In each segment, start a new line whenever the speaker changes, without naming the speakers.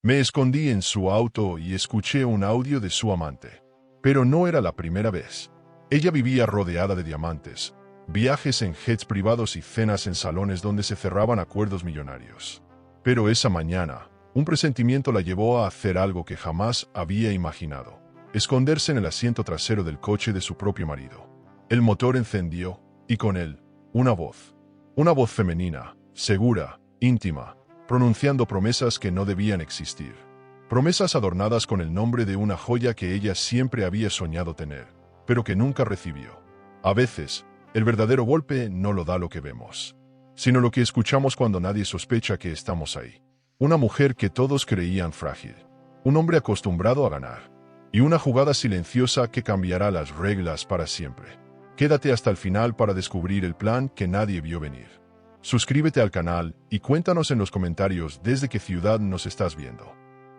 Me escondí en su auto y escuché un audio de su amante. Pero no era la primera vez. Ella vivía rodeada de diamantes, viajes en jets privados y cenas en salones donde se cerraban acuerdos millonarios. Pero esa mañana, un presentimiento la llevó a hacer algo que jamás había imaginado: esconderse en el asiento trasero del coche de su propio marido. El motor encendió, y con él, una voz. Una voz femenina, segura, íntima, pronunciando promesas que no debían existir. Promesas adornadas con el nombre de una joya que ella siempre había soñado tener, pero que nunca recibió. A veces, el verdadero golpe no lo da lo que vemos, sino lo que escuchamos cuando nadie sospecha que estamos ahí. Una mujer que todos creían frágil, un hombre acostumbrado a ganar, y una jugada silenciosa que cambiará las reglas para siempre. Quédate hasta el final para descubrir el plan que nadie vio venir. Suscríbete al canal y cuéntanos en los comentarios desde qué ciudad nos estás viendo.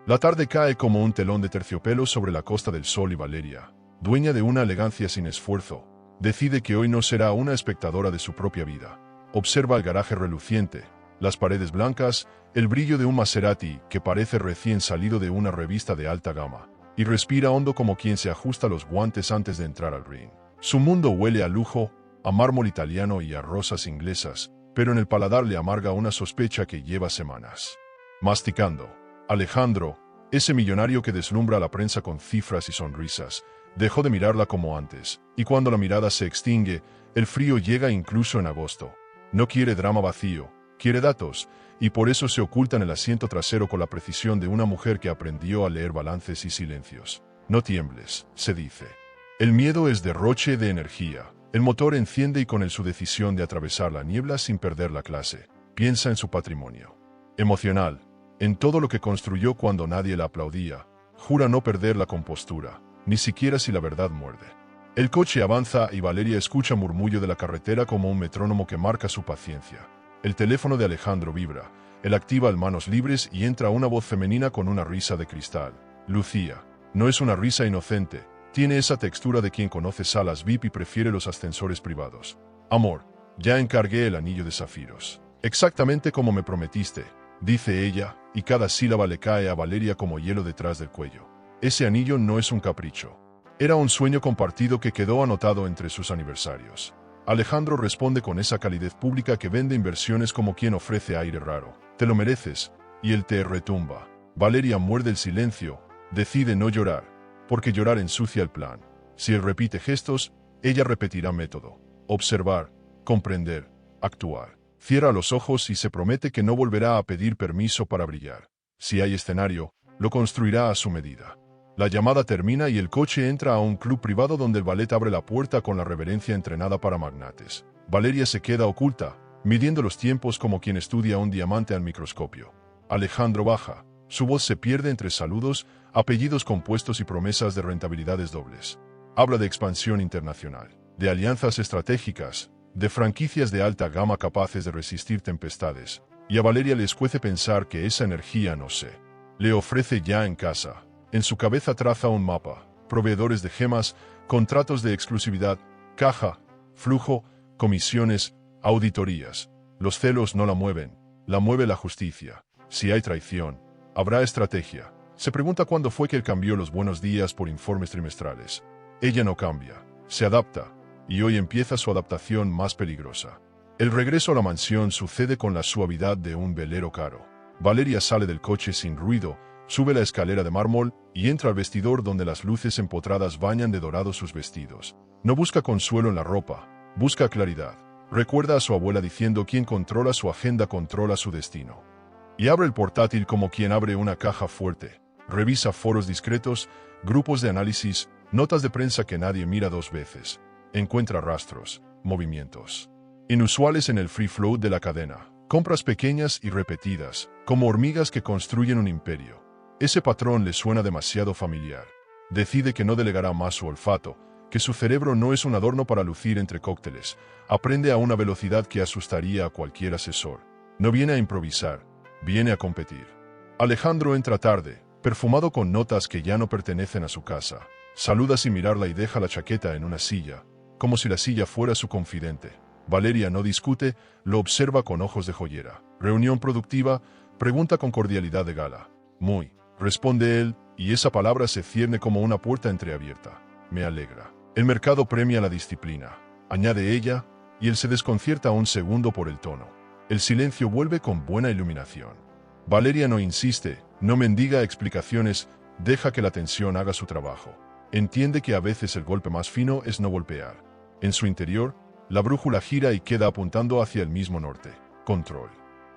La tarde cae como un telón de terciopelo sobre la Costa del Sol y Valeria, dueña de una elegancia sin esfuerzo, decide que hoy no será una espectadora de su propia vida. Observa el garaje reluciente, las paredes blancas, el brillo de un Maserati que parece recién salido de una revista de alta gama, y respira hondo como quien se ajusta los guantes antes de entrar al ring. Su mundo huele a lujo, a mármol italiano y a rosas inglesas, pero en el paladar le amarga una sospecha que lleva semanas masticando. Alejandro, ese millonario que deslumbra a la prensa con cifras y sonrisas, dejó de mirarla como antes, y cuando la mirada se extingue, el frío llega incluso en agosto. No quiere drama vacío, quiere datos, y por eso se oculta en el asiento trasero con la precisión de una mujer que aprendió a leer balances y silencios. No tiembles, se dice. El miedo es derroche de energía. El motor enciende y con él su decisión de atravesar la niebla sin perder la clase. Piensa en su patrimonio emocional, en todo lo que construyó cuando nadie la aplaudía. Jura no perder la compostura, ni siquiera si la verdad muerde. El coche avanza y Valeria escucha murmullo de la carretera como un metrónomo que marca su paciencia. El teléfono de Alejandro vibra, él activa el manos libres y entra una voz femenina con una risa de cristal. Lucía. No es una risa inocente, tiene esa textura de quien conoce salas VIP y prefiere los ascensores privados. Amor, ya encargué el anillo de zafiros. Exactamente como me prometiste, dice ella, y cada sílaba le cae a Valeria como hielo detrás del cuello. Ese anillo no es un capricho. Era un sueño compartido que quedó anotado entre sus aniversarios. Alejandro responde con esa calidez pública que vende inversiones como quien ofrece aire raro. Te lo mereces, y él te retumba. Valeria muerde el silencio, decide no llorar, porque llorar ensucia el plan. Si él repite gestos, ella repetirá método. Observar, comprender, actuar. Cierra los ojos y se promete que no volverá a pedir permiso para brillar. Si hay escenario, lo construirá a su medida. La llamada termina y el coche entra a un club privado donde el valet abre la puerta con la reverencia entrenada para magnates. Valeria se queda oculta, midiendo los tiempos como quien estudia un diamante al microscopio. Alejandro baja. Su voz se pierde entre saludos, apellidos compuestos y promesas de rentabilidades dobles. Habla de expansión internacional, de alianzas estratégicas, de franquicias de alta gama capaces de resistir tempestades, y a Valeria le escuece pensar que esa energía no se le ofrece ya en casa. En su cabeza traza un mapa, proveedores de gemas, contratos de exclusividad, caja, flujo, comisiones, auditorías. Los celos no la mueven, la mueve la justicia. Si hay traición, habrá estrategia. Se pregunta cuándo fue que él cambió los buenos días por informes trimestrales. Ella no cambia, se adapta, y hoy empieza su adaptación más peligrosa. El regreso a la mansión sucede con la suavidad de un velero caro. Valeria sale del coche sin ruido, sube la escalera de mármol y entra al vestidor donde las luces empotradas bañan de dorado sus vestidos. No busca consuelo en la ropa, busca claridad. Recuerda a su abuela diciendo: quien controla su agenda controla su destino. Y abre el portátil como quien abre una caja fuerte. Revisa foros discretos, grupos de análisis, notas de prensa que nadie mira dos veces. Encuentra rastros, movimientos inusuales en el free flow de la cadena. Compras pequeñas y repetidas, como hormigas que construyen un imperio. Ese patrón le suena demasiado familiar. Decide que no delegará más su olfato, que su cerebro no es un adorno para lucir entre cócteles. Aprende a una velocidad que asustaría a cualquier asesor. No viene a improvisar, viene a competir. Alejandro entra tarde, perfumado con notas que ya no pertenecen a su casa. Saluda sin mirarla y deja la chaqueta en una silla, como si la silla fuera su confidente. Valeria no discute, lo observa con ojos de joyera. Reunión productiva, pregunta con cordialidad de gala. Muy, responde él, y esa palabra se cierne como una puerta entreabierta. Me alegra. El mercado premia la disciplina, añade ella, y él se desconcierta un segundo por el tono. El silencio vuelve con buena iluminación. Valeria no insiste, no mendiga explicaciones, deja que la tensión haga su trabajo. Entiende que a veces el golpe más fino es no golpear. En su interior, la brújula gira y queda apuntando hacia el mismo norte. Control.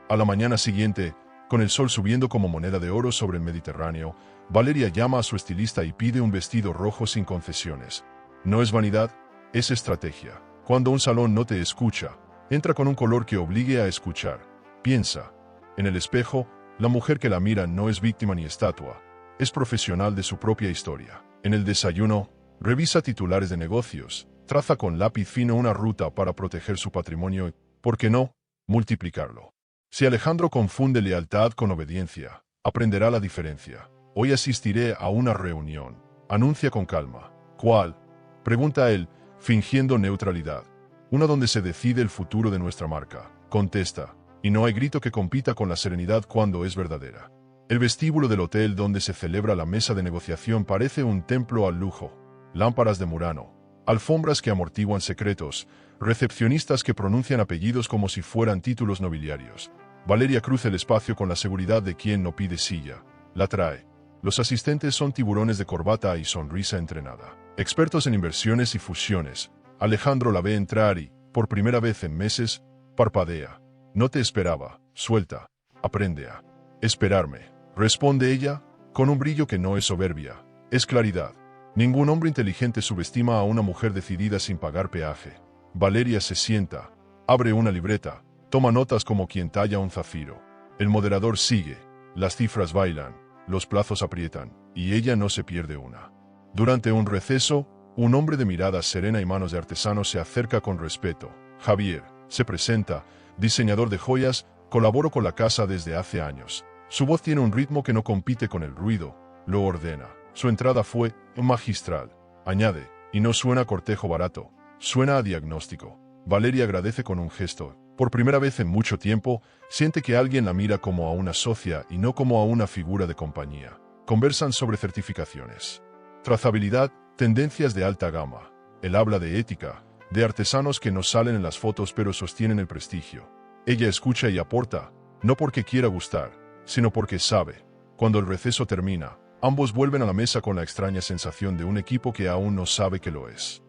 A la mañana siguiente, con el sol subiendo como moneda de oro sobre el Mediterráneo, Valeria llama a su estilista y pide un vestido rojo sin concesiones. No es vanidad, es estrategia. Cuando un salón no te escucha, entra con un color que obligue a escuchar. Piensa. En el espejo, la mujer que la mira no es víctima ni estatua, es profesional de su propia historia. En el desayuno, revisa titulares de negocios, traza con lápiz fino una ruta para proteger su patrimonio y, ¿por qué no?, multiplicarlo. Si Alejandro confunde lealtad con obediencia, aprenderá la diferencia. Hoy asistiré a una reunión. Anuncia con calma. ¿Cuál? Pregunta él, fingiendo neutralidad. Una donde se decide el futuro de nuestra marca. Contesta, y no hay grito que compita con la serenidad cuando es verdadera. El vestíbulo del hotel donde se celebra la mesa de negociación parece un templo al lujo. Lámparas de Murano, alfombras que amortiguan secretos, recepcionistas que pronuncian apellidos como si fueran títulos nobiliarios. Valeria cruza el espacio con la seguridad de quien no pide silla. La trae. Los asistentes son tiburones de corbata y sonrisa entrenada. Expertos en inversiones y fusiones. Alejandro la ve entrar y, por primera vez en meses, parpadea. No te esperaba. Suelta. Aprende a esperarme. Responde ella, con un brillo que no es soberbia. Es claridad. Ningún hombre inteligente subestima a una mujer decidida sin pagar peaje. Valeria se sienta, abre una libreta, toma notas como quien talla un zafiro. El moderador sigue, las cifras bailan, los plazos aprietan, y ella no se pierde una. Durante un receso, un hombre de mirada serena y manos de artesano se acerca con respeto. Javier, se presenta, diseñador de joyas, colaboro con la casa desde hace años. Su voz tiene un ritmo que no compite con el ruido, lo ordena. Su entrada fue magistral. Añade, y no suena a cortejo barato, suena a diagnóstico. Valeria agradece con un gesto. Por primera vez en mucho tiempo, siente que alguien la mira como a una socia y no como a una figura de compañía. Conversan sobre certificaciones, trazabilidad, tendencias de alta gama. Él habla de ética, de artesanos que no salen en las fotos pero sostienen el prestigio. Ella escucha y aporta, no porque quiera gustar, sino porque sabe. Cuando el receso termina, ambos vuelven a la mesa con la extraña sensación de un equipo que aún no sabe que lo es.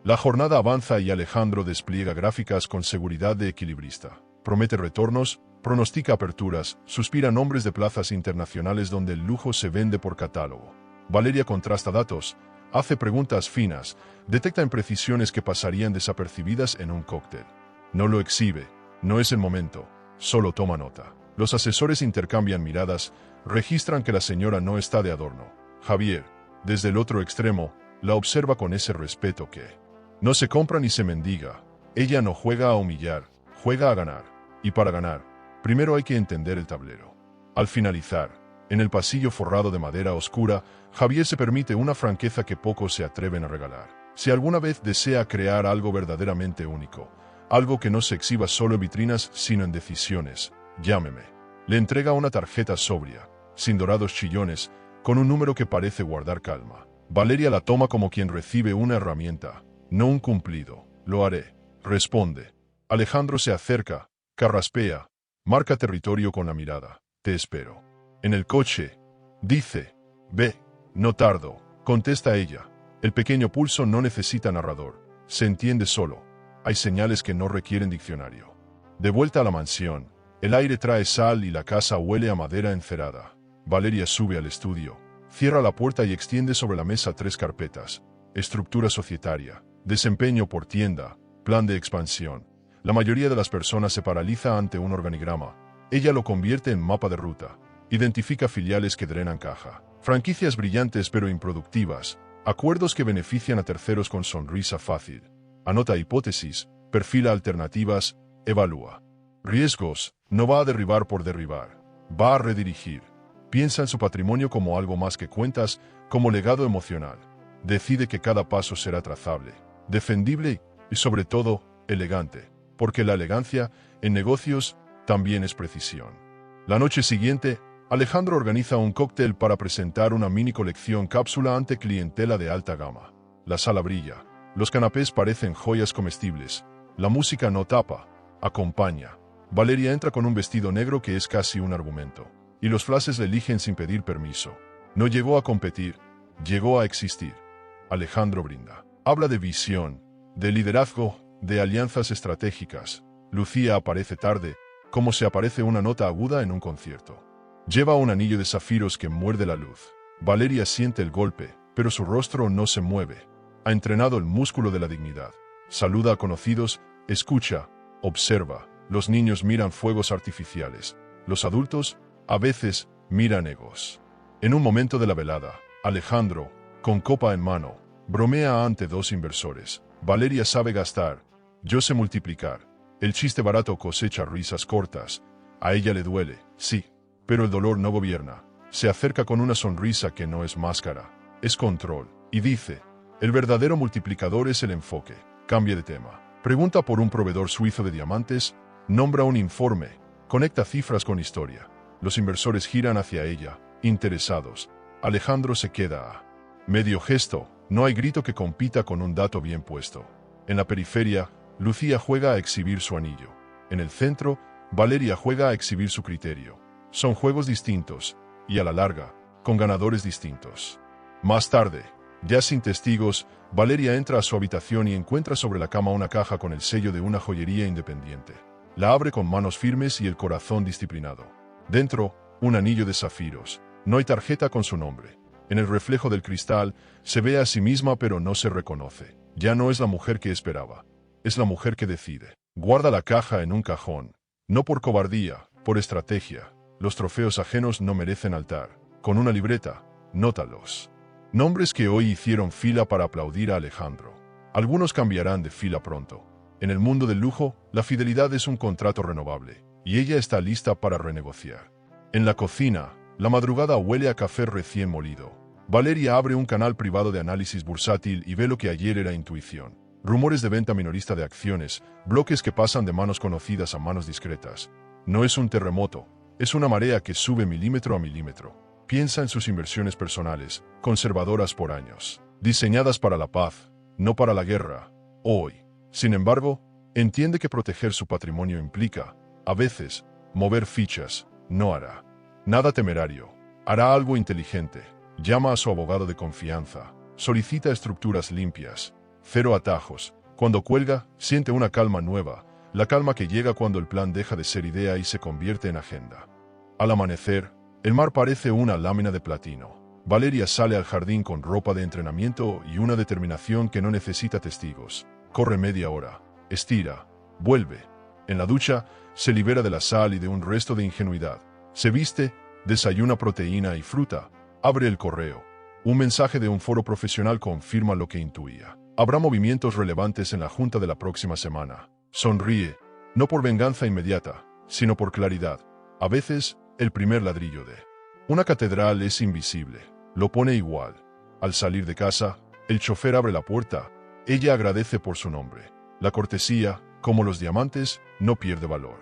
La jornada avanza y Alejandro despliega gráficas con seguridad de equilibrista. Promete retornos, pronostica aperturas, suspira nombres de plazas internacionales donde el lujo se vende por catálogo. Valeria contrasta datos, hace preguntas finas, detecta imprecisiones que pasarían desapercibidas en un cóctel. No lo exhibe, no es el momento, solo toma nota. Los asesores intercambian miradas, registran que la señora no está de adorno. Javier, desde el otro extremo, la observa con ese respeto que no se compra ni se mendiga. Ella no juega a humillar, juega a ganar. Y para ganar, primero hay que entender el tablero. Al finalizar, en el pasillo forrado de madera oscura, Javier se permite una franqueza que pocos se atreven a regalar. Si alguna vez desea crear algo verdaderamente único, algo que no se exhiba solo en vitrinas sino en decisiones, llámeme. Le entrega una tarjeta sobria, sin dorados chillones, con un número que parece guardar calma. Valeria la toma como quien recibe una herramienta, no un cumplido. Lo haré, responde. Alejandro se acerca, carraspea, marca territorio con la mirada. Te espero. En el coche, dice. Ve, no tardo, contesta ella. El pequeño pulso no necesita narrador, se entiende solo. Hay señales que no requieren diccionario. De vuelta a la mansión, el aire trae sal y la casa huele a madera encerada. Valeria sube al estudio, cierra la puerta y extiende sobre la mesa 3 carpetas. Estructura societaria, desempeño por tienda, plan de expansión. La mayoría de las personas se paraliza ante un organigrama. Ella lo convierte en mapa de ruta. Identifica filiales que drenan caja, franquicias brillantes pero improductivas, acuerdos que benefician a terceros con sonrisa fácil. Anota hipótesis, perfila alternativas, evalúa. Riesgos, no va a derribar por derribar, va a redirigir. Piensa en su patrimonio como algo más que cuentas, como legado emocional. Decide que cada paso será trazable, defendible y, sobre todo, elegante, porque la elegancia, en negocios, también es precisión. La noche siguiente, Alejandro organiza un cóctel para presentar una mini colección cápsula ante clientela de alta gama. La sala brilla. Los canapés parecen joyas comestibles. La música no tapa, acompaña. Valeria entra con un vestido negro que es casi un argumento. Y los flashes le eligen sin pedir permiso. No llegó a competir, llegó a existir. Alejandro brinda. Habla de visión, de liderazgo, de alianzas estratégicas. Lucía aparece tarde, como se aparece una nota aguda en un concierto. Lleva un anillo de zafiros que muerde la luz. Valeria siente el golpe, pero su rostro no se mueve. Ha entrenado el músculo de la dignidad. Saluda a conocidos, escucha, observa. Los niños miran fuegos artificiales. Los adultos, a veces, miran egos. En un momento de la velada, Alejandro, con copa en mano, bromea ante dos inversores. Valeria sabe gastar, yo sé multiplicar. El chiste barato cosecha risas cortas. A ella le duele, sí, pero el dolor no gobierna. Se acerca con una sonrisa que no es máscara, es control, y dice, el verdadero multiplicador es el enfoque. Cambia de tema. Pregunta por un proveedor suizo de diamantes, nombra un informe, conecta cifras con historia. Los inversores giran hacia ella, interesados. Alejandro se queda a medio gesto, no hay grito que compita con un dato bien puesto. En la periferia, Lucía juega a exhibir su anillo. En el centro, Valeria juega a exhibir su criterio. Son juegos distintos, y a la larga, con ganadores distintos. Más tarde, ya sin testigos, Valeria entra a su habitación y encuentra sobre la cama una caja con el sello de una joyería independiente. La abre con manos firmes y el corazón disciplinado. Dentro, un anillo de zafiros. No hay tarjeta con su nombre. En el reflejo del cristal, se ve a sí misma pero no se reconoce. Ya no es la mujer que esperaba. Es la mujer que decide. Guarda la caja en un cajón. No por cobardía, por estrategia. Los trofeos ajenos no merecen altar. Con una libreta, nótalos. Nombres que hoy hicieron fila para aplaudir a Alejandro. Algunos cambiarán de fila pronto. En el mundo del lujo, la fidelidad es un contrato renovable, y ella está lista para renegociar. En la cocina, la madrugada huele a café recién molido. Valeria abre un canal privado de análisis bursátil y ve lo que ayer era intuición. Rumores de venta minorista de acciones, bloques que pasan de manos conocidas a manos discretas. No es un terremoto, es una marea que sube milímetro a milímetro. Piensa en sus inversiones personales, conservadoras por años, diseñadas para la paz, no para la guerra. Hoy, sin embargo, entiende que proteger su patrimonio implica, a veces, mover fichas. No hará nada temerario, hará algo inteligente. Llama a su abogado de confianza, solicita estructuras limpias, cero atajos. Cuando cuelga, siente una calma nueva, la calma que llega cuando el plan deja de ser idea y se convierte en agenda. Al amanecer, el mar parece una lámina de platino. Valeria sale al jardín con ropa de entrenamiento y una determinación que no necesita testigos. Corre media hora, estira, vuelve. En la ducha, se libera de la sal y de un resto de ingenuidad. Se viste, desayuna proteína y fruta, abre el correo. Un mensaje de un foro profesional confirma lo que intuía. Habrá movimientos relevantes en la junta de la próxima semana. Sonríe, no por venganza inmediata, sino por claridad. A veces, el primer ladrillo de una catedral es invisible. Lo pone igual. Al salir de casa, el chofer abre la puerta. Ella agradece por su nombre. La cortesía, como los diamantes, no pierde valor.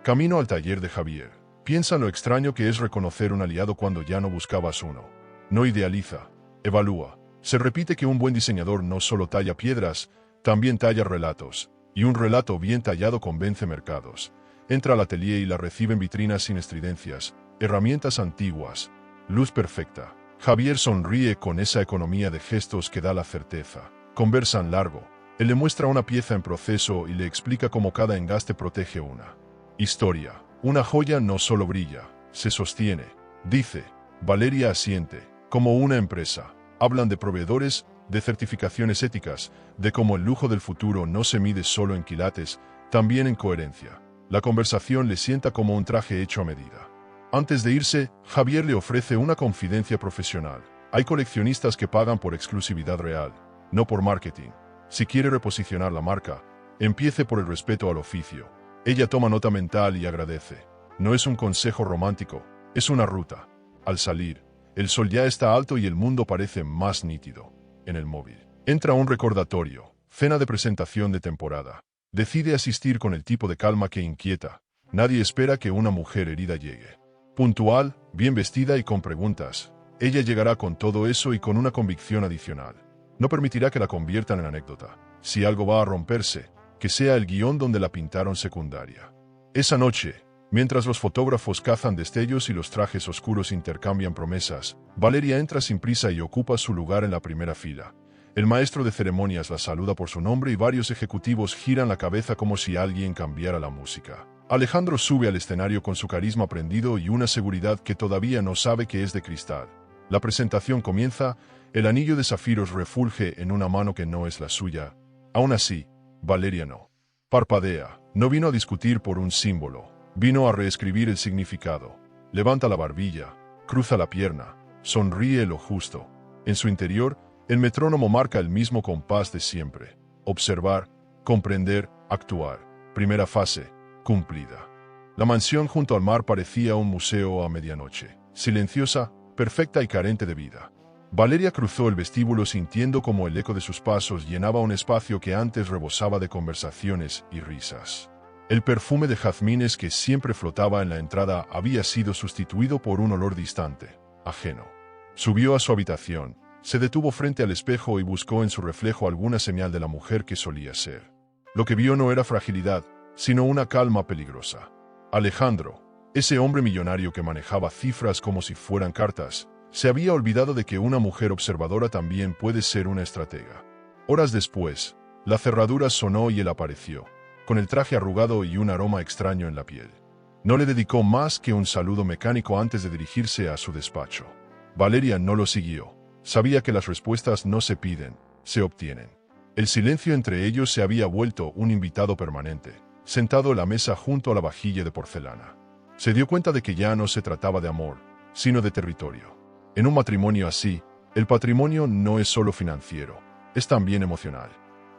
Camino al taller de Javier. Piensa en lo extraño que es reconocer un aliado cuando ya no buscabas uno. No idealiza, evalúa. Se repite que un buen diseñador no solo talla piedras, también talla relatos. Y un relato bien tallado convence mercados. Entra al atelier y la recibe en vitrinas sin estridencias, herramientas antiguas, luz perfecta. Javier sonríe con esa economía de gestos que da la certeza. Conversan largo. Él le muestra una pieza en proceso y le explica cómo cada engaste protege una historia. Una joya no solo brilla, se sostiene. Dice, Valeria asiente, como una empresa. Hablan de proveedores, de certificaciones éticas, de cómo el lujo del futuro no se mide solo en quilates, también en coherencia. La conversación le sienta como un traje hecho a medida. Antes de irse, Javier le ofrece una confidencia profesional. Hay coleccionistas que pagan por exclusividad real, no por marketing. Si quiere reposicionar la marca, empiece por el respeto al oficio. Ella toma nota mental y agradece. No es un consejo romántico, es una ruta. Al salir, el sol ya está alto y el mundo parece más nítido. En el móvil, entra un recordatorio, cena de presentación de temporada. Decide asistir con el tipo de calma que inquieta. Nadie espera que una mujer herida llegue. Puntual, bien vestida y con preguntas. Ella llegará con todo eso y con una convicción adicional. No permitirá que la conviertan en anécdota. Si algo va a romperse, que sea el guión donde la pintaron secundaria. Esa noche, mientras los fotógrafos cazan destellos y los trajes oscuros intercambian promesas, Valeria entra sin prisa y ocupa su lugar en la primera fila. El maestro de ceremonias la saluda por su nombre y varios ejecutivos giran la cabeza como si alguien cambiara la música. Alejandro sube al escenario con su carisma prendido y una seguridad que todavía no sabe que es de cristal. La presentación comienza, el anillo de zafiros refulge en una mano que no es la suya. Aún así, Valeria no parpadea. No vino a discutir por un símbolo, vino a reescribir el significado. Levanta la barbilla, cruza la pierna, sonríe lo justo. En su interior, el metrónomo marca el mismo compás de siempre. Observar, comprender, actuar. Primera fase, cumplida. La mansión junto al mar parecía un museo a medianoche, silenciosa, perfecta y carente de vida. Valeria cruzó el vestíbulo sintiendo como el eco de sus pasos llenaba un espacio que antes rebosaba de conversaciones y risas. El perfume de jazmines que siempre flotaba en la entrada había sido sustituido por un olor distante, ajeno. Subió a su habitación, se detuvo frente al espejo y buscó en su reflejo alguna señal de la mujer que solía ser. Lo que vio no era fragilidad, sino una calma peligrosa. Alejandro, ese hombre millonario que manejaba cifras como si fueran cartas, se había olvidado de que una mujer observadora también puede ser una estratega. Horas después, la cerradura sonó y él apareció, con el traje arrugado y un aroma extraño en la piel. No le dedicó más que un saludo mecánico antes de dirigirse a su despacho. Valeria no lo siguió. Sabía que las respuestas no se piden, se obtienen. El silencio entre ellos se había vuelto un invitado permanente, sentado en la mesa junto a la vajilla de porcelana. Se dio cuenta de que ya no se trataba de amor, sino de territorio. En un matrimonio así, el patrimonio no es solo financiero, es también emocional.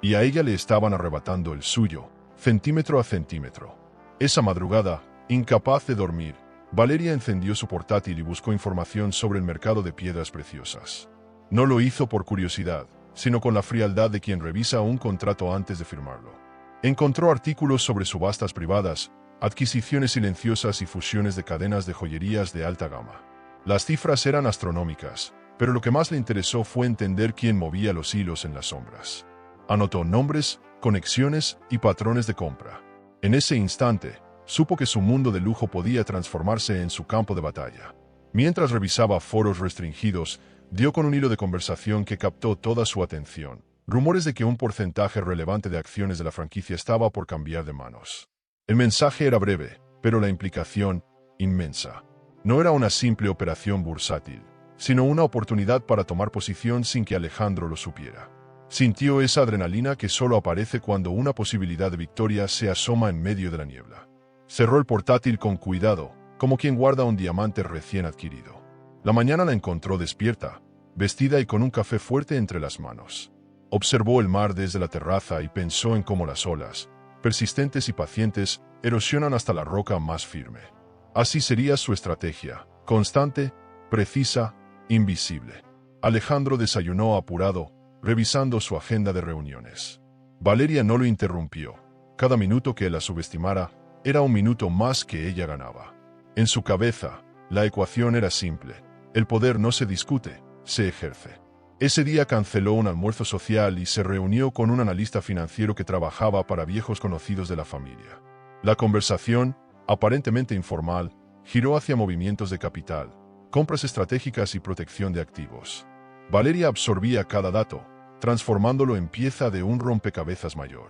Y a ella le estaban arrebatando el suyo, centímetro a centímetro. Esa madrugada, incapaz de dormir, Valeria encendió su portátil y buscó información sobre el mercado de piedras preciosas. No lo hizo por curiosidad, sino con la frialdad de quien revisa un contrato antes de firmarlo. Encontró artículos sobre subastas privadas, adquisiciones silenciosas y fusiones de cadenas de joyerías de alta gama. Las cifras eran astronómicas, pero lo que más le interesó fue entender quién movía los hilos en las sombras. Anotó nombres, conexiones y patrones de compra. En ese instante, supo que su mundo de lujo podía transformarse en su campo de batalla. Mientras revisaba foros restringidos, dio con un hilo de conversación que captó toda su atención. Rumores de que un porcentaje relevante de acciones de la franquicia estaba por cambiar de manos. El mensaje era breve, pero la implicación, inmensa. No era una simple operación bursátil, sino una oportunidad para tomar posición sin que Alejandro lo supiera. Sintió esa adrenalina que solo aparece cuando una posibilidad de victoria se asoma en medio de la niebla. Cerró el portátil con cuidado, como quien guarda un diamante recién adquirido. La mañana la encontró despierta, vestida y con un café fuerte entre las manos. Observó el mar desde la terraza y pensó en cómo las olas, persistentes y pacientes, erosionan hasta la roca más firme. Así sería su estrategia, constante, precisa, invisible. Alejandro desayunó apurado, revisando su agenda de reuniones. Valeria no lo interrumpió. Cada minuto que la subestimara era un minuto más que ella ganaba. En su cabeza, la ecuación era simple. El poder no se discute, se ejerce. Ese día canceló un almuerzo social y se reunió con un analista financiero que trabajaba para viejos conocidos de la familia. La conversación, aparentemente informal, giró hacia movimientos de capital, compras estratégicas y protección de activos. Valeria absorbía cada dato, transformándolo en pieza de un rompecabezas mayor.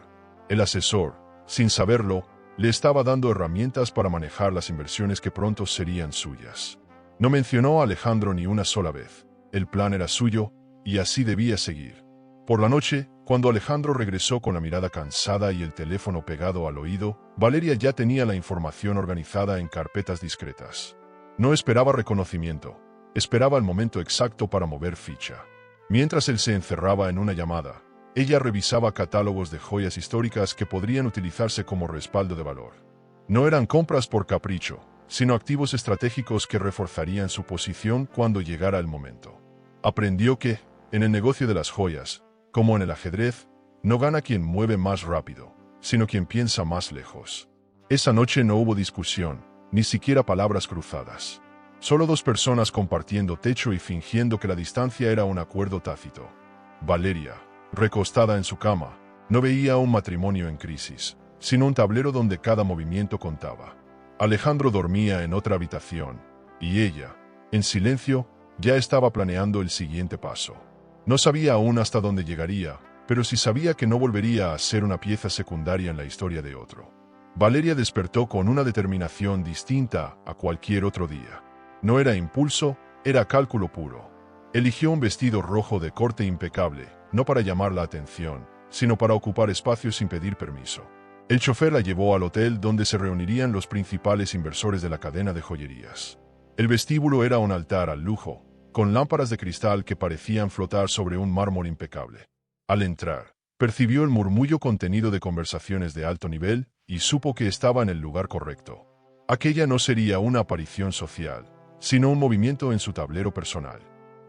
El asesor, sin saberlo, le estaba dando herramientas para manejar las inversiones que pronto serían suyas. No mencionó a Alejandro ni una sola vez. El plan era suyo, y así debía seguir. Por la noche, cuando Alejandro regresó con la mirada cansada y el teléfono pegado al oído, Valeria ya tenía la información organizada en carpetas discretas. No esperaba reconocimiento, esperaba el momento exacto para mover ficha. Mientras él se encerraba en una llamada, ella revisaba catálogos de joyas históricas que podrían utilizarse como respaldo de valor. No eran compras por capricho, sino activos estratégicos que reforzarían su posición cuando llegara el momento. Aprendió que, en el negocio de las joyas, como en el ajedrez, no gana quien mueve más rápido, sino quien piensa más lejos. Esa noche no hubo discusión, ni siquiera palabras cruzadas. Solo dos personas compartiendo techo y fingiendo que la distancia era un acuerdo tácito. Valeria, recostada en su cama, no veía un matrimonio en crisis, sino un tablero donde cada movimiento contaba. Alejandro dormía en otra habitación, y ella, en silencio, ya estaba planeando el siguiente paso. No sabía aún hasta dónde llegaría, pero sí sabía que no volvería a ser una pieza secundaria en la historia de otro. Valeria despertó con una determinación distinta a cualquier otro día. No era impulso, era cálculo puro. Eligió un vestido rojo de corte impecable, no para llamar la atención, sino para ocupar espacio sin pedir permiso. El chofer la llevó al hotel donde se reunirían los principales inversores de la cadena de joyerías. El vestíbulo era un altar al lujo, con lámparas de cristal que parecían flotar sobre un mármol impecable. Al entrar, percibió el murmullo contenido de conversaciones de alto nivel y supo que estaba en el lugar correcto. Aquella no sería una aparición social, sino un movimiento en su tablero personal.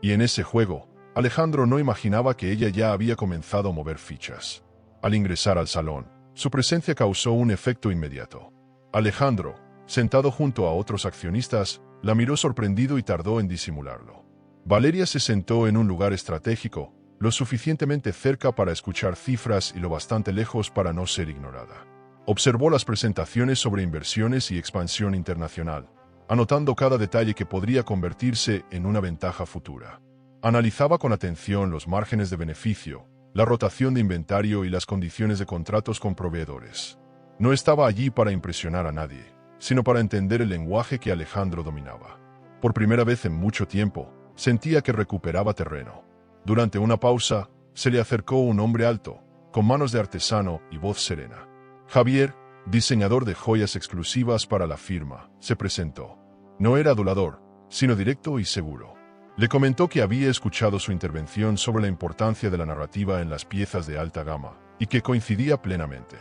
Y en ese juego, Alejandro no imaginaba que ella ya había comenzado a mover fichas. Al ingresar al salón, su presencia causó un efecto inmediato. Alejandro, sentado junto a otros accionistas, la miró sorprendido y tardó en disimularlo. Valeria se sentó en un lugar estratégico, lo suficientemente cerca para escuchar cifras y lo bastante lejos para no ser ignorada. Observó las presentaciones sobre inversiones y expansión internacional, anotando cada detalle que podría convertirse en una ventaja futura. Analizaba con atención los márgenes de beneficio, la rotación de inventario y las condiciones de contratos con proveedores. No estaba allí para impresionar a nadie, sino para entender el lenguaje que Alejandro dominaba. Por primera vez en mucho tiempo, sentía que recuperaba terreno. Durante una pausa, se le acercó un hombre alto, con manos de artesano y voz serena. Javier, diseñador de joyas exclusivas para la firma, se presentó. No era adulador, sino directo y seguro. Le comentó que había escuchado su intervención sobre la importancia de la narrativa en las piezas de alta gama, y que coincidía plenamente.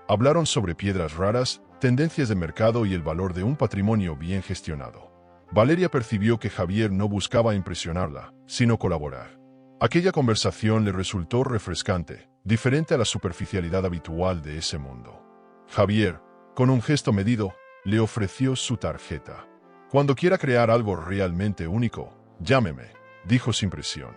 Hablaron sobre piedras raras, tendencias de mercado y el valor de un patrimonio bien gestionado. Valeria percibió que Javier no buscaba impresionarla, sino colaborar. Aquella conversación le resultó refrescante, diferente a la superficialidad habitual de ese mundo. Javier, con un gesto medido, le ofreció su tarjeta. Cuando quiera crear algo realmente único, llámeme, dijo sin presión.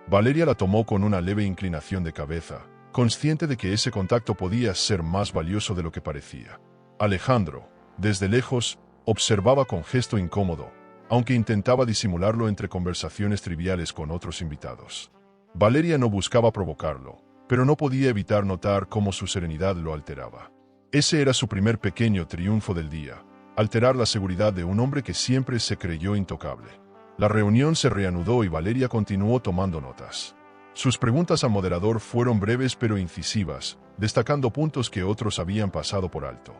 Valeria la tomó con una leve inclinación de cabeza, consciente de que ese contacto podía ser más valioso de lo que parecía. Alejandro, desde lejos, observaba con gesto incómodo, aunque intentaba disimularlo entre conversaciones triviales con otros invitados. Valeria no buscaba provocarlo, pero no podía evitar notar cómo su serenidad lo alteraba. Ese era su primer pequeño triunfo del día, alterar la seguridad de un hombre que siempre se creyó intocable. La reunión se reanudó y Valeria continuó tomando notas. Sus preguntas al moderador fueron breves pero incisivas, destacando puntos que otros habían pasado por alto.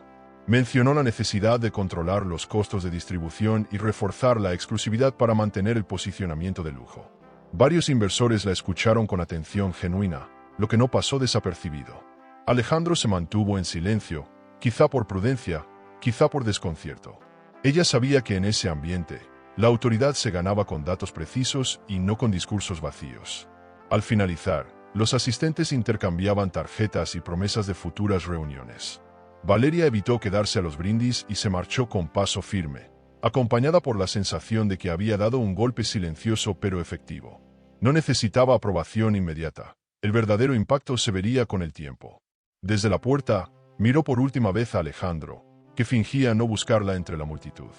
Mencionó la necesidad de controlar los costos de distribución y reforzar la exclusividad para mantener el posicionamiento de lujo. Varios inversores la escucharon con atención genuina, lo que no pasó desapercibido. Alejandro se mantuvo en silencio, quizá por prudencia, quizá por desconcierto. Ella sabía que en ese ambiente, la autoridad se ganaba con datos precisos y no con discursos vacíos. Al finalizar, los asistentes intercambiaban tarjetas y promesas de futuras reuniones. Valeria evitó quedarse a los brindis y se marchó con paso firme, acompañada por la sensación de que había dado un golpe silencioso pero efectivo. No necesitaba aprobación inmediata. El verdadero impacto se vería con el tiempo. Desde la puerta, miró por última vez a Alejandro, que fingía no buscarla entre la multitud.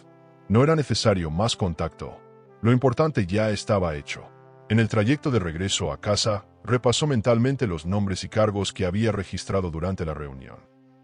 No era necesario más contacto. Lo importante ya estaba hecho. En el trayecto de regreso a casa, repasó mentalmente los nombres y cargos que había registrado durante la reunión.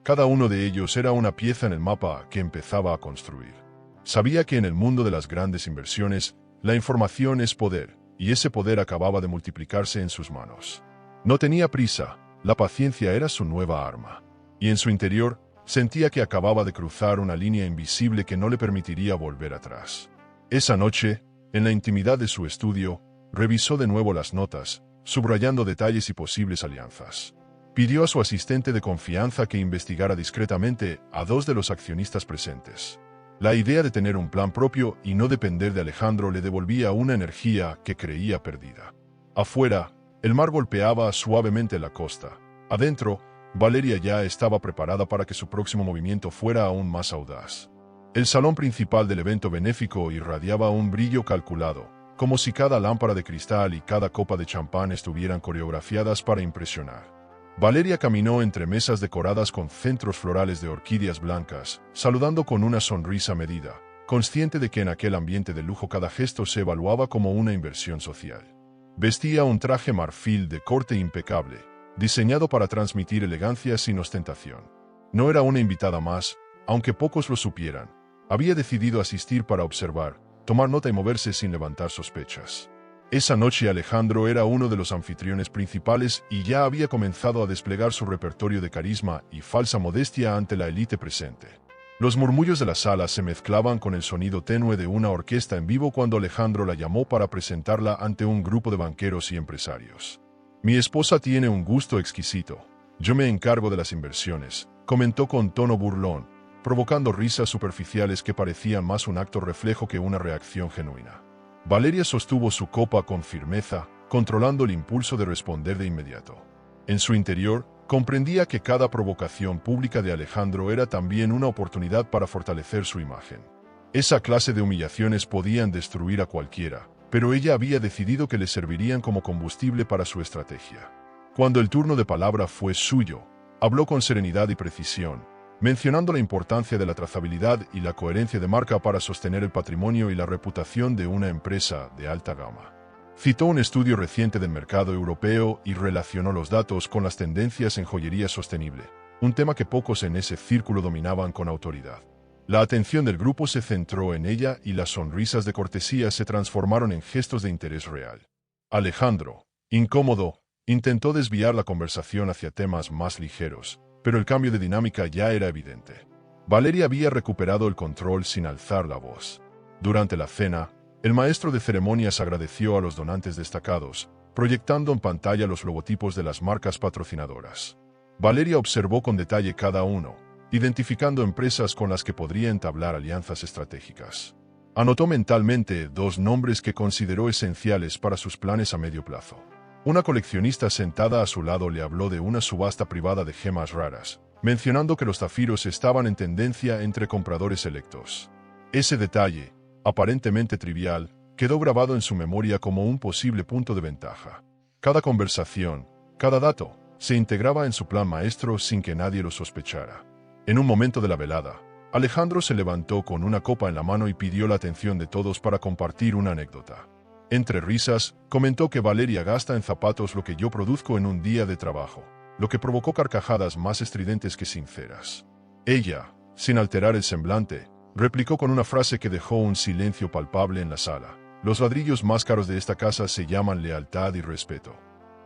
Cada uno de ellos era una pieza en el mapa que empezaba a construir. Sabía que en el mundo de las grandes inversiones, la información es poder, y ese poder acababa de multiplicarse en sus manos. No tenía prisa, la paciencia era su nueva arma. Y en su interior, sentía que acababa de cruzar una línea invisible que no le permitiría volver atrás. Esa noche, en la intimidad de su estudio, revisó de nuevo las notas, subrayando detalles y posibles alianzas. Pidió a su asistente de confianza que investigara discretamente a dos de los accionistas presentes. La idea de tener un plan propio y no depender de Alejandro le devolvía una energía que creía perdida. Afuera, el mar golpeaba suavemente la costa. Adentro, Valeria ya estaba preparada para que su próximo movimiento fuera aún más audaz. El salón principal del evento benéfico irradiaba un brillo calculado, como si cada lámpara de cristal y cada copa de champán estuvieran coreografiadas para impresionar. Valeria caminó entre mesas decoradas con centros florales de orquídeas blancas, saludando con una sonrisa medida, consciente de que en aquel ambiente de lujo cada gesto se evaluaba como una inversión social. Vestía un traje marfil de corte impecable, diseñado para transmitir elegancia sin ostentación. No era una invitada más, aunque pocos lo supieran. Había decidido asistir para observar, tomar nota y moverse sin levantar sospechas. Esa noche Alejandro era uno de los anfitriones principales y ya había comenzado a desplegar su repertorio de carisma y falsa modestia ante la élite presente. Los murmullos de la sala se mezclaban con el sonido tenue de una orquesta en vivo cuando Alejandro la llamó para presentarla ante un grupo de banqueros y empresarios. «Mi esposa tiene un gusto exquisito. Yo me encargo de las inversiones», comentó con tono burlón, provocando risas superficiales que parecían más un acto reflejo que una reacción genuina. Valeria sostuvo su copa con firmeza, controlando el impulso de responder de inmediato. En su interior, comprendía que cada provocación pública de Alejandro era también una oportunidad para fortalecer su imagen. Esa clase de humillaciones podían destruir a cualquiera, pero ella había decidido que le servirían como combustible para su estrategia. Cuando el turno de palabra fue suyo, habló con serenidad y precisión, mencionando la importancia de la trazabilidad y la coherencia de marca para sostener el patrimonio y la reputación de una empresa de alta gama. Citó un estudio reciente del mercado europeo y relacionó los datos con las tendencias en joyería sostenible, un tema que pocos en ese círculo dominaban con autoridad. La atención del grupo se centró en ella y las sonrisas de cortesía se transformaron en gestos de interés real. Alejandro, incómodo, intentó desviar la conversación hacia temas más ligeros, pero el cambio de dinámica ya era evidente. Valeria había recuperado el control sin alzar la voz. Durante la cena, el maestro de ceremonias agradeció a los donantes destacados, proyectando en pantalla los logotipos de las marcas patrocinadoras. Valeria observó con detalle cada uno, identificando empresas con las que podría entablar alianzas estratégicas. Anotó mentalmente 2 nombres que consideró esenciales para sus planes a medio plazo. Una coleccionista sentada a su lado le habló de una subasta privada de gemas raras, mencionando que los zafiros estaban en tendencia entre compradores selectos. Ese detalle, aparentemente trivial, quedó grabado en su memoria como un posible punto de ventaja. Cada conversación, cada dato, se integraba en su plan maestro sin que nadie lo sospechara. En un momento de la velada, Alejandro se levantó con una copa en la mano y pidió la atención de todos para compartir una anécdota. Entre risas, comentó que Valeria gasta en zapatos lo que yo produzco en un día de trabajo, lo que provocó carcajadas más estridentes que sinceras. Ella, sin alterar el semblante, replicó con una frase que dejó un silencio palpable en la sala. Los ladrillos más caros de esta casa se llaman lealtad y respeto.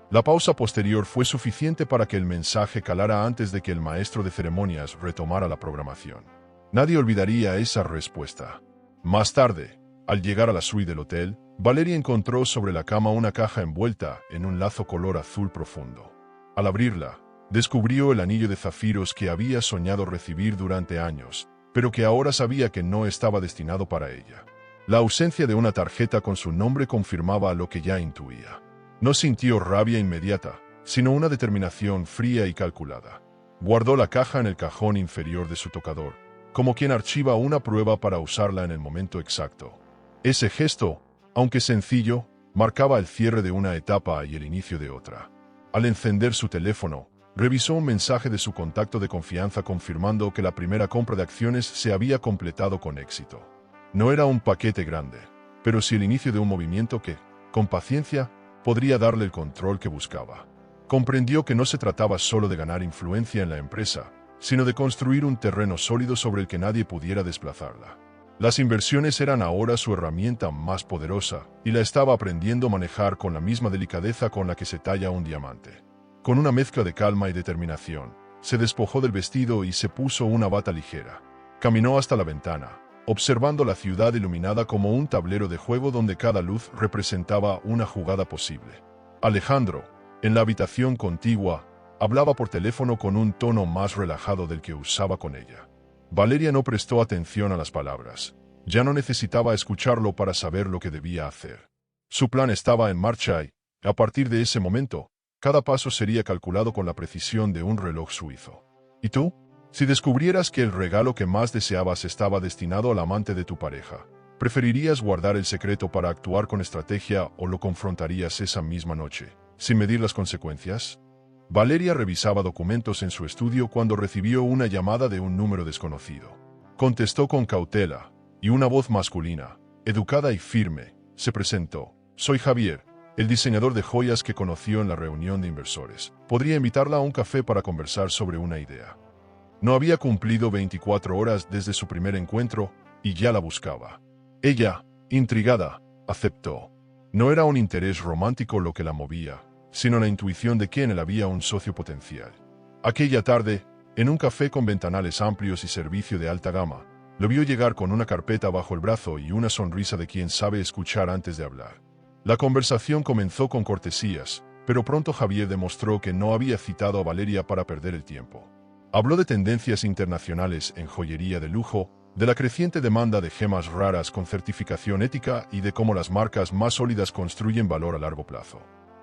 La pausa posterior fue suficiente para que el mensaje calara antes de que el maestro de ceremonias retomara la programación. Nadie olvidaría esa respuesta. Más tarde, al llegar a la suite del hotel, Valeria encontró sobre la cama una caja envuelta en un lazo color azul profundo. Al abrirla, descubrió el anillo de zafiros que había soñado recibir durante años, pero que ahora sabía que no estaba destinado para ella. La ausencia de una tarjeta con su nombre confirmaba lo que ya intuía. No sintió rabia inmediata, sino una determinación fría y calculada. Guardó la caja en el cajón inferior de su tocador, como quien archiva una prueba para usarla en el momento exacto. Ese gesto, aunque sencillo, marcaba el cierre de una etapa y el inicio de otra. Al encender su teléfono, revisó un mensaje de su contacto de confianza confirmando que la primera compra de acciones se había completado con éxito. No era un paquete grande, pero sí el inicio de un movimiento que, con paciencia, podría darle el control que buscaba. Comprendió que no se trataba solo de ganar influencia en la empresa, sino de construir un terreno sólido sobre el que nadie pudiera desplazarla. Las inversiones eran ahora su herramienta más poderosa, y la estaba aprendiendo a manejar con la misma delicadeza con la que se talla un diamante. Con una mezcla de calma y determinación, se despojó del vestido y se puso una bata ligera. Caminó hasta la ventana, observando la ciudad iluminada como un tablero de juego donde cada luz representaba una jugada posible. Alejandro, en la habitación contigua, hablaba por teléfono con un tono más relajado del que usaba con ella. Valeria no prestó atención a las palabras. Ya no necesitaba escucharlo para saber lo que debía hacer. Su plan estaba en marcha y, a partir de ese momento, cada paso sería calculado con la precisión de un reloj suizo. ¿Y tú? Si descubrieras que el regalo que más deseabas estaba destinado al amante de tu pareja, ¿preferirías guardar el secreto para actuar con estrategia o lo confrontarías esa misma noche, sin medir las consecuencias? Valeria revisaba documentos en su estudio cuando recibió una llamada de un número desconocido. Contestó con cautela, y una voz masculina, educada y firme, se presentó. Soy Javier, el diseñador de joyas que conoció en la reunión de inversores. Podría invitarla a un café para conversar sobre una idea. No había cumplido 24 horas desde su primer encuentro y ya la buscaba. Ella, intrigada, aceptó. No era un interés romántico lo que la movía, sino la intuición de que en él había un socio potencial. Aquella tarde, en un café con ventanales amplios y servicio de alta gama, lo vio llegar con una carpeta bajo el brazo y una sonrisa de quien sabe escuchar antes de hablar. La conversación comenzó con cortesías, pero pronto Javier demostró que no había citado a Valeria para perder el tiempo. Habló de tendencias internacionales en joyería de lujo, de la creciente demanda de gemas raras con certificación ética y de cómo las marcas más sólidas construyen valor a largo plazo.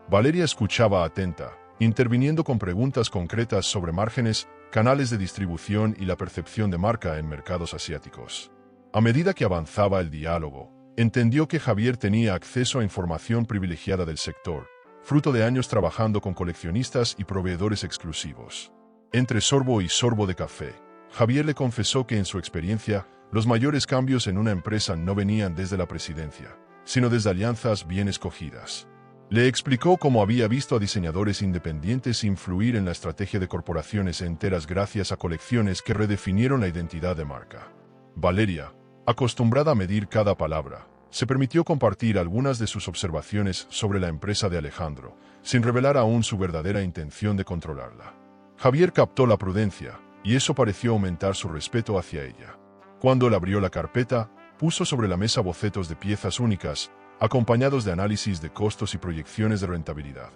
Valeria escuchaba atenta, interviniendo con preguntas concretas sobre márgenes, canales de distribución y la percepción de marca en mercados asiáticos. A medida que avanzaba el diálogo, entendió que Javier tenía acceso a información privilegiada del sector, fruto de años trabajando con coleccionistas y proveedores exclusivos. Entre sorbo y sorbo de café, Javier le confesó que en su experiencia, los mayores cambios en una empresa no venían desde la presidencia, sino desde alianzas bien escogidas. Le explicó cómo había visto a diseñadores independientes influir en la estrategia de corporaciones enteras gracias a colecciones que redefinieron la identidad de marca. Valeria, acostumbrada a medir cada palabra, se permitió compartir algunas de sus observaciones sobre la empresa de Alejandro, sin revelar aún su verdadera intención de controlarla. Javier captó la prudencia, y eso pareció aumentar su respeto hacia ella. Cuando él abrió la carpeta, puso sobre la mesa bocetos de piezas únicas, acompañados de análisis de costos y proyecciones de rentabilidad.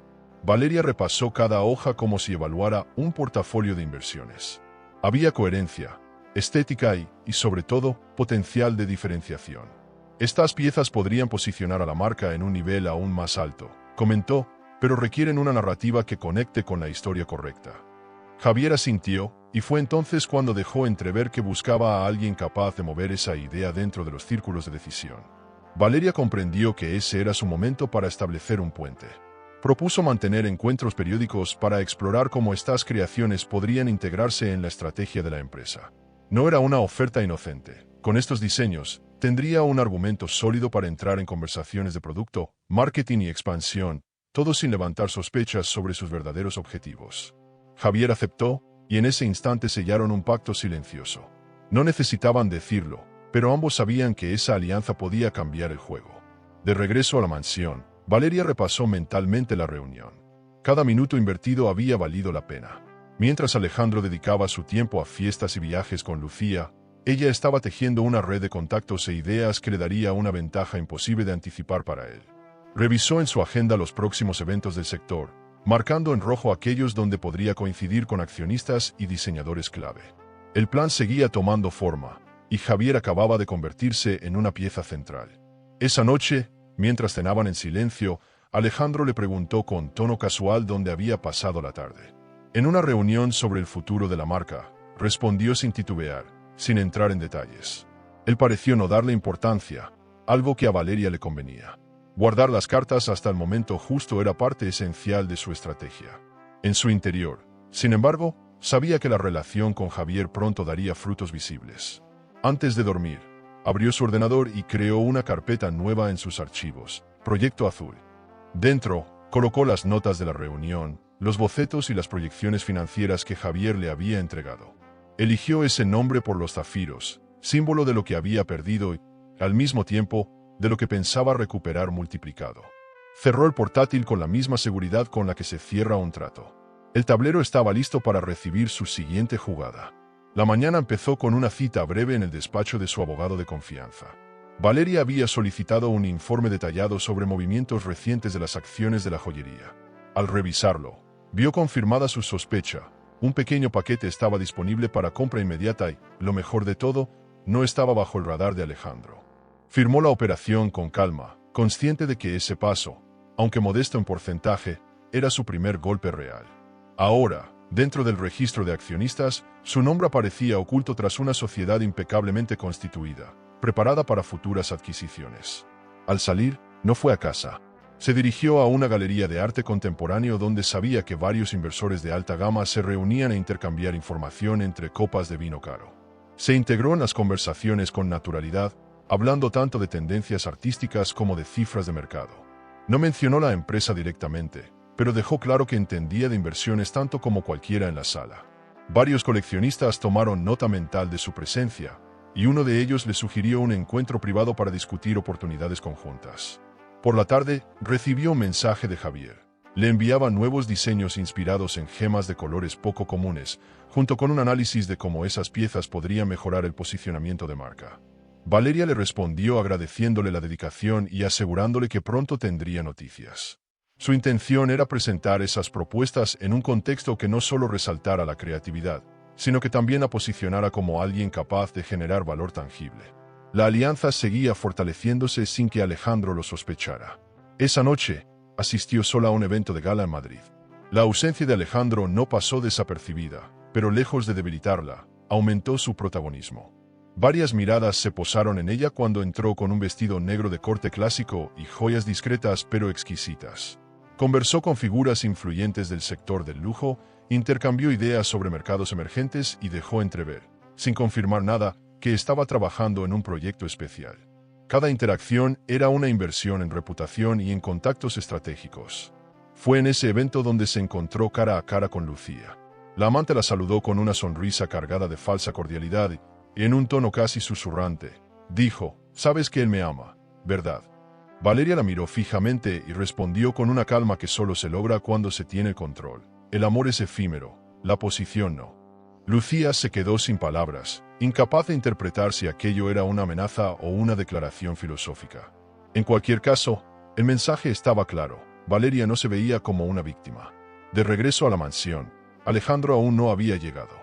Valeria repasó cada hoja como si evaluara un portafolio de inversiones. Había coherencia, estética y, sobre todo, potencial de diferenciación. Estas piezas podrían posicionar a la marca en un nivel aún más alto, comentó, pero requieren una narrativa que conecte con la historia correcta. Javier asintió, y fue entonces cuando dejó entrever que buscaba a alguien capaz de mover esa idea dentro de los círculos de decisión. Valeria comprendió que ese era su momento para establecer un puente. Propuso mantener encuentros periódicos para explorar cómo estas creaciones podrían integrarse en la estrategia de la empresa. No era una oferta inocente. Con estos diseños, tendría un argumento sólido para entrar en conversaciones de producto, marketing y expansión, todo sin levantar sospechas sobre sus verdaderos objetivos. Javier aceptó, y en ese instante sellaron un pacto silencioso. No necesitaban decirlo, pero ambos sabían que esa alianza podía cambiar el juego. De regreso a la mansión, Valeria repasó mentalmente la reunión. Cada minuto invertido había valido la pena. Mientras Alejandro dedicaba su tiempo a fiestas y viajes con Lucía, ella estaba tejiendo una red de contactos e ideas que le daría una ventaja imposible de anticipar para él. Revisó en su agenda los próximos eventos del sector, marcando en rojo aquellos donde podría coincidir con accionistas y diseñadores clave. El plan seguía tomando forma, y Javier acababa de convertirse en una pieza central. Esa noche, mientras cenaban en silencio, Alejandro le preguntó con tono casual dónde había pasado la tarde. En una reunión sobre el futuro de la marca, respondió sin titubear, sin entrar en detalles. Él pareció no darle importancia, algo que a Valeria le convenía. Guardar las cartas hasta el momento justo era parte esencial de su estrategia. En su interior, sin embargo, sabía que la relación con Javier pronto daría frutos visibles. Antes de dormir, abrió su ordenador y creó una carpeta nueva en sus archivos, Proyecto Azul. Dentro, colocó las notas de la reunión, los bocetos y las proyecciones financieras que Javier le había entregado. Eligió ese nombre por los zafiros, símbolo de lo que había perdido y, al mismo tiempo, de lo que pensaba recuperar multiplicado. Cerró el portátil con la misma seguridad con la que se cierra un trato. El tablero estaba listo para recibir su siguiente jugada. La mañana empezó con una cita breve en el despacho de su abogado de confianza. Valeria había solicitado un informe detallado sobre movimientos recientes de las acciones de la joyería. Al revisarlo, vio confirmada su sospecha. Un pequeño paquete estaba disponible para compra inmediata y, lo mejor de todo, no estaba bajo el radar de Alejandro. Firmó la operación con calma, consciente de que ese paso, aunque modesto en porcentaje, era su primer golpe real. Ahora, Dentro del registro de accionistas, su nombre aparecía oculto tras una sociedad impecablemente constituida, preparada para futuras adquisiciones. Al salir, no fue a casa. Se dirigió a una galería de arte contemporáneo donde sabía que varios inversores de alta gama se reunían a intercambiar información entre copas de vino caro. Se integró en las conversaciones con naturalidad, hablando tanto de tendencias artísticas como de cifras de mercado. No mencionó la empresa directamente, pero dejó claro que entendía de inversiones tanto como cualquiera en la sala. Varios coleccionistas tomaron nota mental de su presencia, y uno de ellos le sugirió un encuentro privado para discutir oportunidades conjuntas. Por la tarde, recibió un mensaje de Javier. Le enviaba nuevos diseños inspirados en gemas de colores poco comunes, junto con un análisis de cómo esas piezas podrían mejorar el posicionamiento de marca. Valeria le respondió agradeciéndole la dedicación y asegurándole que pronto tendría noticias. Su intención era presentar esas propuestas en un contexto que no solo resaltara la creatividad, sino que también la posicionara como alguien capaz de generar valor tangible. La alianza seguía fortaleciéndose sin que Alejandro lo sospechara. Esa noche, asistió sola a un evento de gala en Madrid. La ausencia de Alejandro no pasó desapercibida, pero lejos de debilitarla, aumentó su protagonismo. Varias miradas se posaron en ella cuando entró con un vestido negro de corte clásico y joyas discretas pero exquisitas. Conversó con figuras influyentes del sector del lujo, intercambió ideas sobre mercados emergentes y dejó entrever, sin confirmar nada, que estaba trabajando en un proyecto especial. Cada interacción era una inversión en reputación y en contactos estratégicos. Fue en ese evento donde se encontró cara a cara con Lucía. La amante la saludó con una sonrisa cargada de falsa cordialidad y en un tono casi susurrante, dijo: «Sabes que él me ama, ¿verdad?». Valeria la miró fijamente y respondió con una calma que solo se logra cuando se tiene control. El amor es efímero, la posición no. Lucía se quedó sin palabras, incapaz de interpretar si aquello era una amenaza o una declaración filosófica. En cualquier caso, el mensaje estaba claro. Valeria no se veía como una víctima. De regreso a la mansión, Alejandro aún no había llegado.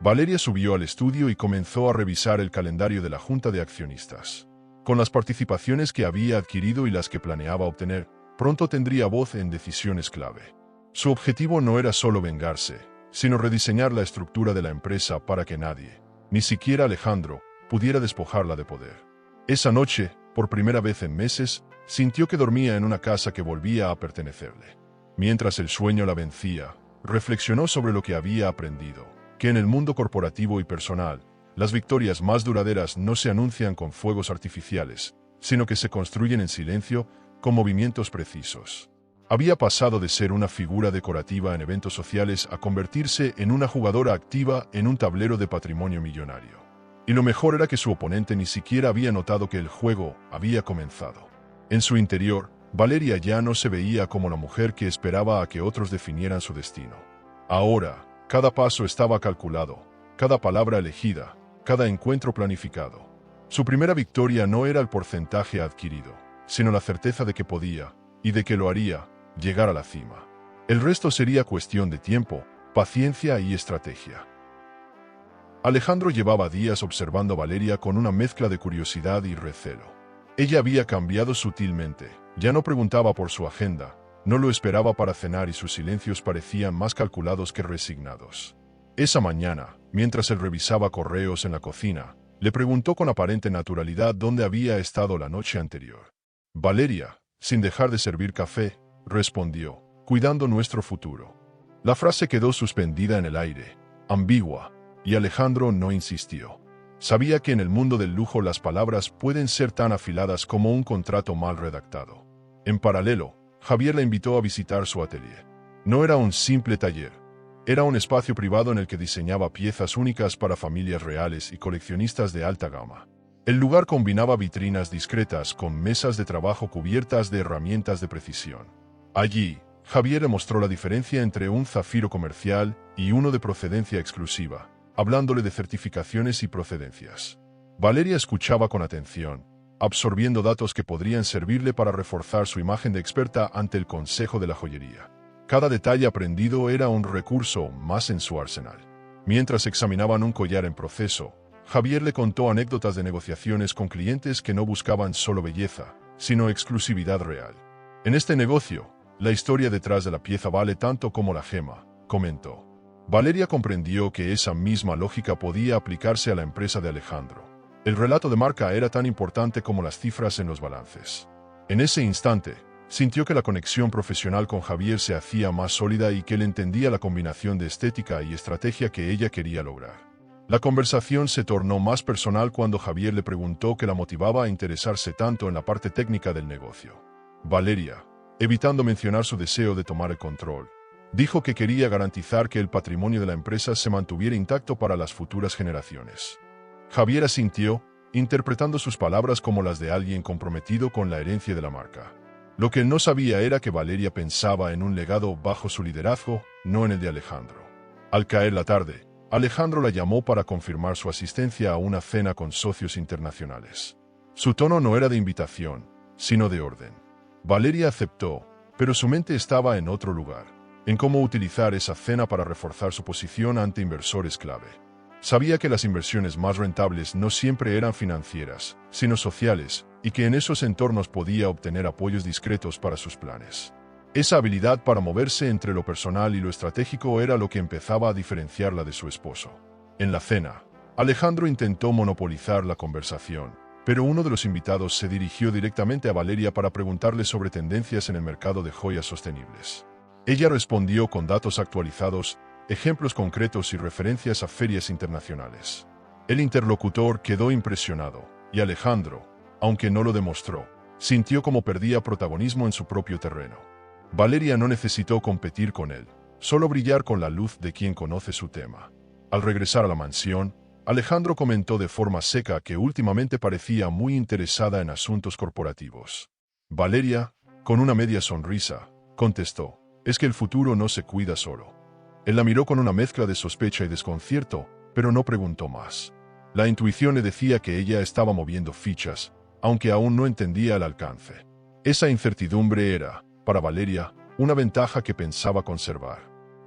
Valeria subió al estudio y comenzó a revisar el calendario de la junta de accionistas. Con las participaciones que había adquirido y las que planeaba obtener, pronto tendría voz en decisiones clave. Su objetivo no era solo vengarse, sino rediseñar la estructura de la empresa para que nadie, ni siquiera Alejandro, pudiera despojarla de poder. Esa noche, por primera vez en meses, sintió que dormía en una casa que volvía a pertenecerle. Mientras el sueño la vencía, reflexionó sobre lo que había aprendido, que en el mundo corporativo y personal, las victorias más duraderas no se anuncian con fuegos artificiales, sino que se construyen en silencio, con movimientos precisos. Había pasado de ser una figura decorativa en eventos sociales a convertirse en una jugadora activa en un tablero de patrimonio millonario. Y lo mejor era que su oponente ni siquiera había notado que el juego había comenzado. En su interior, Valeria ya no se veía como la mujer que esperaba a que otros definieran su destino. Ahora, cada paso estaba calculado, cada palabra elegida, cada encuentro planificado. Su primera victoria no era el porcentaje adquirido, sino la certeza de que podía, y de que lo haría, llegar a la cima. El resto sería cuestión de tiempo, paciencia y estrategia. Alejandro llevaba días observando a Valeria con una mezcla de curiosidad y recelo. Ella había cambiado sutilmente, ya no preguntaba por su agenda, no lo esperaba para cenar y sus silencios parecían más calculados que resignados. Esa mañana, mientras él revisaba correos en la cocina, le preguntó con aparente naturalidad dónde había estado la noche anterior. Valeria, sin dejar de servir café, respondió: «Cuidando nuestro futuro». La frase quedó suspendida en el aire, ambigua, y Alejandro no insistió. Sabía que en el mundo del lujo las palabras pueden ser tan afiladas como un contrato mal redactado. En paralelo, Javier la invitó a visitar su atelier. No era un simple taller. Era un espacio privado en el que diseñaba piezas únicas para familias reales y coleccionistas de alta gama. El lugar combinaba vitrinas discretas con mesas de trabajo cubiertas de herramientas de precisión. Allí, Javier le mostró la diferencia entre un zafiro comercial y uno de procedencia exclusiva, hablándole de certificaciones y procedencias. Valeria escuchaba con atención, absorbiendo datos que podrían servirle para reforzar su imagen de experta ante el Consejo de la Joyería. Cada detalle aprendido era un recurso más en su arsenal. Mientras examinaban un collar en proceso, Javier le contó anécdotas de negociaciones con clientes que no buscaban solo belleza, sino exclusividad real. «En este negocio, la historia detrás de la pieza vale tanto como la gema», comentó. Valeria comprendió que esa misma lógica podía aplicarse a la empresa de Alejandro. El relato de marca era tan importante como las cifras en los balances. En ese instante, sintió que la conexión profesional con Javier se hacía más sólida y que él entendía la combinación de estética y estrategia que ella quería lograr. La conversación se tornó más personal cuando Javier le preguntó qué la motivaba a interesarse tanto en la parte técnica del negocio. Valeria, evitando mencionar su deseo de tomar el control, dijo que quería garantizar que el patrimonio de la empresa se mantuviera intacto para las futuras generaciones. Javier asintió, interpretando sus palabras como las de alguien comprometido con la herencia de la marca. Lo que él no sabía era que Valeria pensaba en un legado bajo su liderazgo, no en el de Alejandro. Al caer la tarde, Alejandro la llamó para confirmar su asistencia a una cena con socios internacionales. Su tono no era de invitación, sino de orden. Valeria aceptó, pero su mente estaba en otro lugar, en cómo utilizar esa cena para reforzar su posición ante inversores clave. Sabía que las inversiones más rentables no siempre eran financieras, sino sociales, y que en esos entornos podía obtener apoyos discretos para sus planes. Esa habilidad para moverse entre lo personal y lo estratégico era lo que empezaba a diferenciarla de su esposo. En la cena, Alejandro intentó monopolizar la conversación, pero uno de los invitados se dirigió directamente a Valeria para preguntarle sobre tendencias en el mercado de joyas sostenibles. Ella respondió con datos actualizados, ejemplos concretos y referencias a ferias internacionales. El interlocutor quedó impresionado, y Alejandro, aunque no lo demostró, sintió como perdía protagonismo en su propio terreno. Valeria no necesitó competir con él, solo brillar con la luz de quien conoce su tema. Al regresar a la mansión, Alejandro comentó de forma seca que últimamente parecía muy interesada en asuntos corporativos. Valeria, con una media sonrisa, contestó, «Es que el futuro no se cuida solo». Él la miró con una mezcla de sospecha y desconcierto, pero no preguntó más. La intuición le decía que ella estaba moviendo fichas, aunque aún no entendía el alcance. Esa incertidumbre era, para Valeria, una ventaja que pensaba conservar.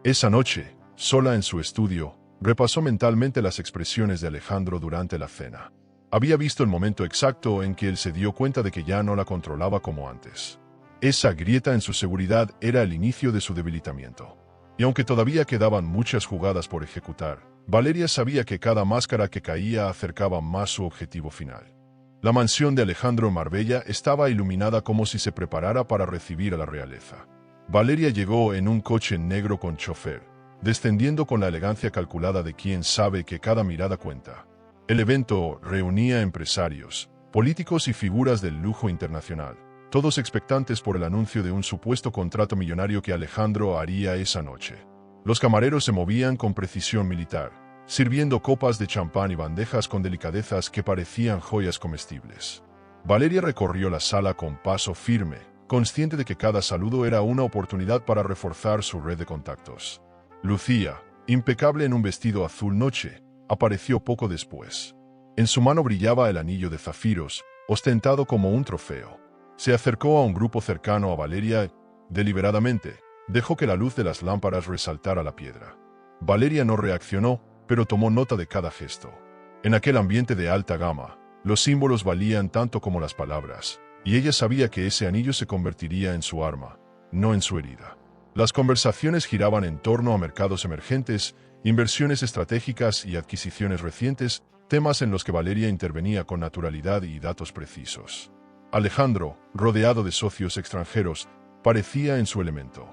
Esa noche, sola en su estudio, repasó mentalmente las expresiones de Alejandro durante la cena. Había visto el momento exacto en que él se dio cuenta de que ya no la controlaba como antes. Esa grieta en su seguridad era el inicio de su debilitamiento. Y aunque todavía quedaban muchas jugadas por ejecutar, Valeria sabía que cada máscara que caía acercaba más su objetivo final. La mansión de Alejandro en Marbella estaba iluminada como si se preparara para recibir a la realeza. Valeria llegó en un coche negro con chofer, descendiendo con la elegancia calculada de quien sabe que cada mirada cuenta. El evento reunía empresarios, políticos y figuras del lujo internacional, todos expectantes por el anuncio de un supuesto contrato millonario que Alejandro haría esa noche. Los camareros se movían con precisión militar, sirviendo copas de champán y bandejas con delicadezas que parecían joyas comestibles. Valeria recorrió la sala con paso firme, consciente de que cada saludo era una oportunidad para reforzar su red de contactos. Lucía, impecable en un vestido azul noche, apareció poco después. En su mano brillaba el anillo de zafiros, ostentado como un trofeo. Se acercó a un grupo cercano a Valeria y, deliberadamente, dejó que la luz de las lámparas resaltara la piedra. Valeria no reaccionó, pero tomó nota de cada gesto. En aquel ambiente de alta gama, los símbolos valían tanto como las palabras, y ella sabía que ese anillo se convertiría en su arma, no en su herida. Las conversaciones giraban en torno a mercados emergentes, inversiones estratégicas y adquisiciones recientes, temas en los que Valeria intervenía con naturalidad y datos precisos. Alejandro, rodeado de socios extranjeros, parecía en su elemento.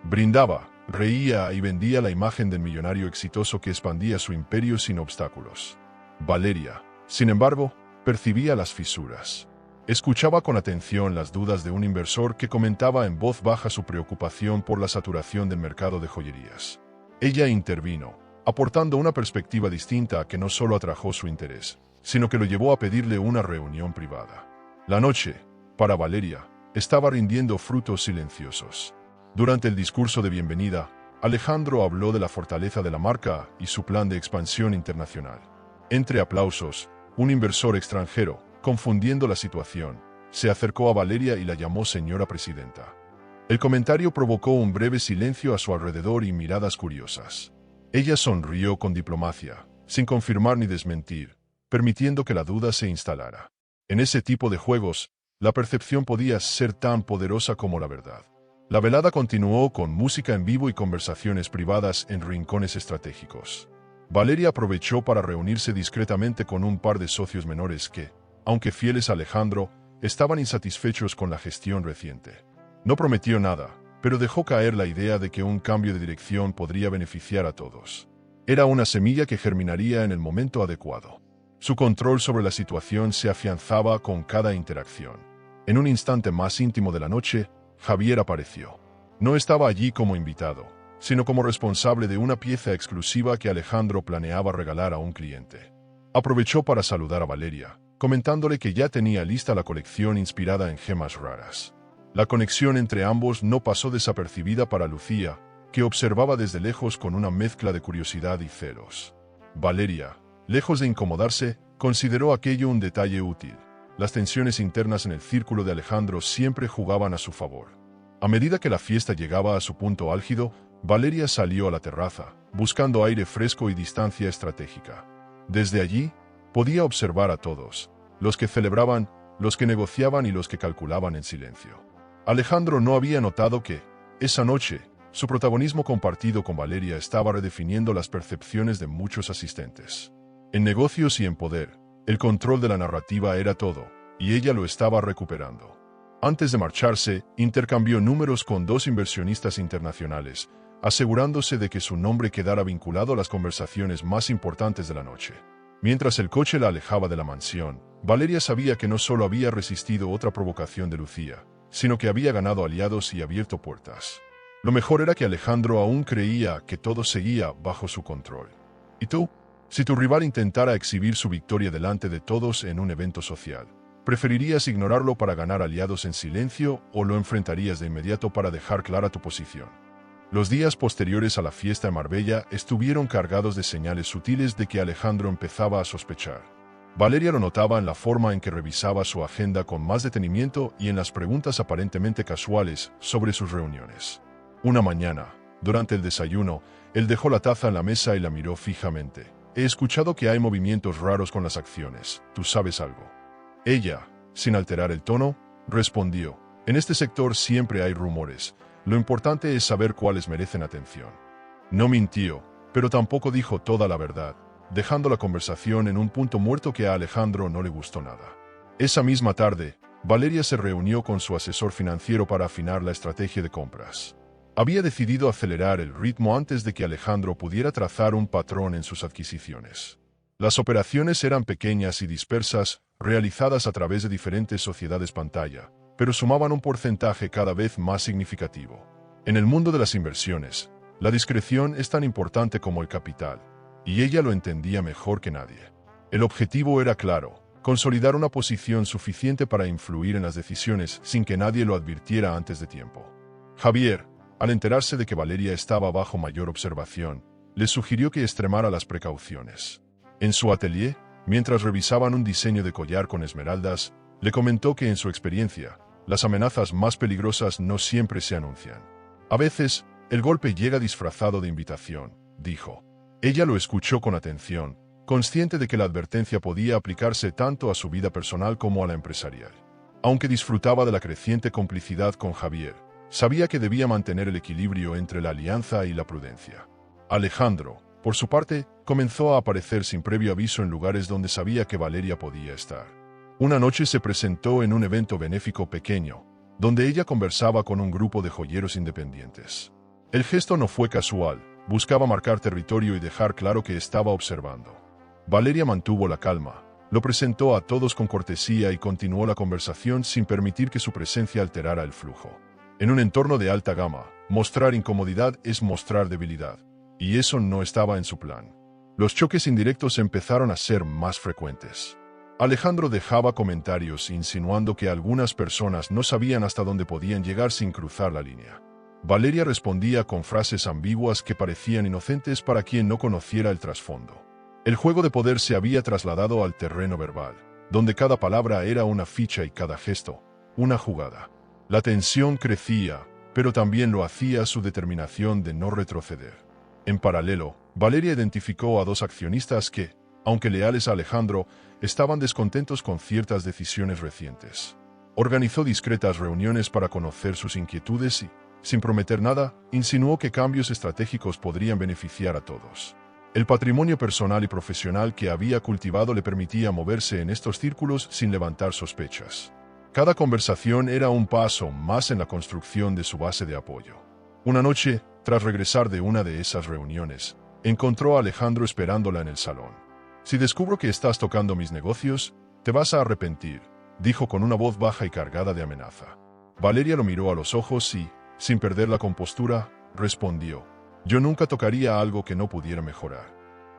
Brindaba, reía y vendía la imagen del millonario exitoso que expandía su imperio sin obstáculos. Valeria, sin embargo, percibía las fisuras. Escuchaba con atención las dudas de un inversor que comentaba en voz baja su preocupación por la saturación del mercado de joyerías. Ella intervino, aportando una perspectiva distinta que no solo atrajo su interés, sino que lo llevó a pedirle una reunión privada. La noche, para Valeria, estaba rindiendo frutos silenciosos. Durante el discurso de bienvenida, Alejandro habló de la fortaleza de la marca y su plan de expansión internacional. Entre aplausos, un inversor extranjero, confundiendo la situación, se acercó a Valeria y la llamó señora presidenta. El comentario provocó un breve silencio a su alrededor y miradas curiosas. Ella sonrió con diplomacia, sin confirmar ni desmentir, permitiendo que la duda se instalara. En ese tipo de juegos, la percepción podía ser tan poderosa como la verdad. La velada continuó con música en vivo y conversaciones privadas en rincones estratégicos. Valeria aprovechó para reunirse discretamente con un par de socios menores que, aunque fieles a Alejandro, estaban insatisfechos con la gestión reciente. No prometió nada, pero dejó caer la idea de que un cambio de dirección podría beneficiar a todos. Era una semilla que germinaría en el momento adecuado. Su control sobre la situación se afianzaba con cada interacción. En un instante más íntimo de la noche, Javier apareció. No estaba allí como invitado, sino como responsable de una pieza exclusiva que Alejandro planeaba regalar a un cliente. Aprovechó para saludar a Valeria, comentándole que ya tenía lista la colección inspirada en gemas raras. La conexión entre ambos no pasó desapercibida para Lucía, que observaba desde lejos con una mezcla de curiosidad y celos. Valeria, lejos de incomodarse, consideró aquello un detalle útil. Las tensiones internas en el círculo de Alejandro siempre jugaban a su favor. A medida que la fiesta llegaba a su punto álgido, Valeria salió a la terraza, buscando aire fresco y distancia estratégica. Desde allí, podía observar a todos, los que celebraban, los que negociaban y los que calculaban en silencio. Alejandro no había notado que, esa noche, su protagonismo compartido con Valeria estaba redefiniendo las percepciones de muchos asistentes. En negocios y en poder, el control de la narrativa era todo, y ella lo estaba recuperando. Antes de marcharse, intercambió números con 2 inversionistas internacionales, asegurándose de que su nombre quedara vinculado a las conversaciones más importantes de la noche. Mientras el coche la alejaba de la mansión, Valeria sabía que no solo había resistido otra provocación de Lucía, sino que había ganado aliados y abierto puertas. Lo mejor era que Alejandro aún creía que todo seguía bajo su control. ¿Y tú? Si tu rival intentara exhibir su victoria delante de todos en un evento social, ¿preferirías ignorarlo para ganar aliados en silencio o lo enfrentarías de inmediato para dejar clara tu posición? Los días posteriores a la fiesta en Marbella estuvieron cargados de señales sutiles de que Alejandro empezaba a sospechar. Valeria lo notaba en la forma en que revisaba su agenda con más detenimiento y en las preguntas aparentemente casuales sobre sus reuniones. Una mañana, durante el desayuno, él dejó la taza en la mesa y la miró fijamente. He escuchado que hay movimientos raros con las acciones. ¿Tú sabes algo? Ella, sin alterar el tono, respondió. En este sector siempre hay rumores. Lo importante es saber cuáles merecen atención. No mintió, pero tampoco dijo toda la verdad, dejando la conversación en un punto muerto que a Alejandro no le gustó nada. Esa misma tarde, Valeria se reunió con su asesor financiero para afinar la estrategia de compras. Había decidido acelerar el ritmo antes de que Alejandro pudiera trazar un patrón en sus adquisiciones. Las operaciones eran pequeñas y dispersas, realizadas a través de diferentes sociedades pantalla, pero sumaban un porcentaje cada vez más significativo. En el mundo de las inversiones, la discreción es tan importante como el capital, y ella lo entendía mejor que nadie. El objetivo era claro: consolidar una posición suficiente para influir en las decisiones sin que nadie lo advirtiera antes de tiempo. Javier, al enterarse de que Valeria estaba bajo mayor observación, le sugirió que extremara las precauciones. En su atelier, mientras revisaban un diseño de collar con esmeraldas, le comentó que en su experiencia, las amenazas más peligrosas no siempre se anuncian. A veces, el golpe llega disfrazado de invitación, dijo. Ella lo escuchó con atención, consciente de que la advertencia podía aplicarse tanto a su vida personal como a la empresarial. Aunque disfrutaba de la creciente complicidad con Javier, sabía que debía mantener el equilibrio entre la alianza y la prudencia. Alejandro, por su parte, comenzó a aparecer sin previo aviso en lugares donde sabía que Valeria podía estar. Una noche se presentó en un evento benéfico pequeño, donde ella conversaba con un grupo de joyeros independientes. El gesto no fue casual, buscaba marcar territorio y dejar claro que estaba observando. Valeria mantuvo la calma, lo presentó a todos con cortesía y continuó la conversación sin permitir que su presencia alterara el flujo. En un entorno de alta gama, mostrar incomodidad es mostrar debilidad, y eso no estaba en su plan. Los choques indirectos empezaron a ser más frecuentes. Alejandro dejaba comentarios insinuando que algunas personas no sabían hasta dónde podían llegar sin cruzar la línea. Valeria respondía con frases ambiguas que parecían inocentes para quien no conociera el trasfondo. El juego de poder se había trasladado al terreno verbal, donde cada palabra era una ficha y cada gesto, una jugada. La tensión crecía, pero también lo hacía su determinación de no retroceder. En paralelo, Valeria identificó a 2 accionistas que, aunque leales a Alejandro, estaban descontentos con ciertas decisiones recientes. Organizó discretas reuniones para conocer sus inquietudes y, sin prometer nada, insinuó que cambios estratégicos podrían beneficiar a todos. El patrimonio personal y profesional que había cultivado le permitía moverse en estos círculos sin levantar sospechas. Cada conversación era un paso más en la construcción de su base de apoyo. Una noche, tras regresar de una de esas reuniones, encontró a Alejandro esperándola en el salón. «Si descubro que estás tocando mis negocios, te vas a arrepentir», dijo con una voz baja y cargada de amenaza. Valeria lo miró a los ojos y, sin perder la compostura, respondió: «Yo nunca tocaría algo que no pudiera mejorar».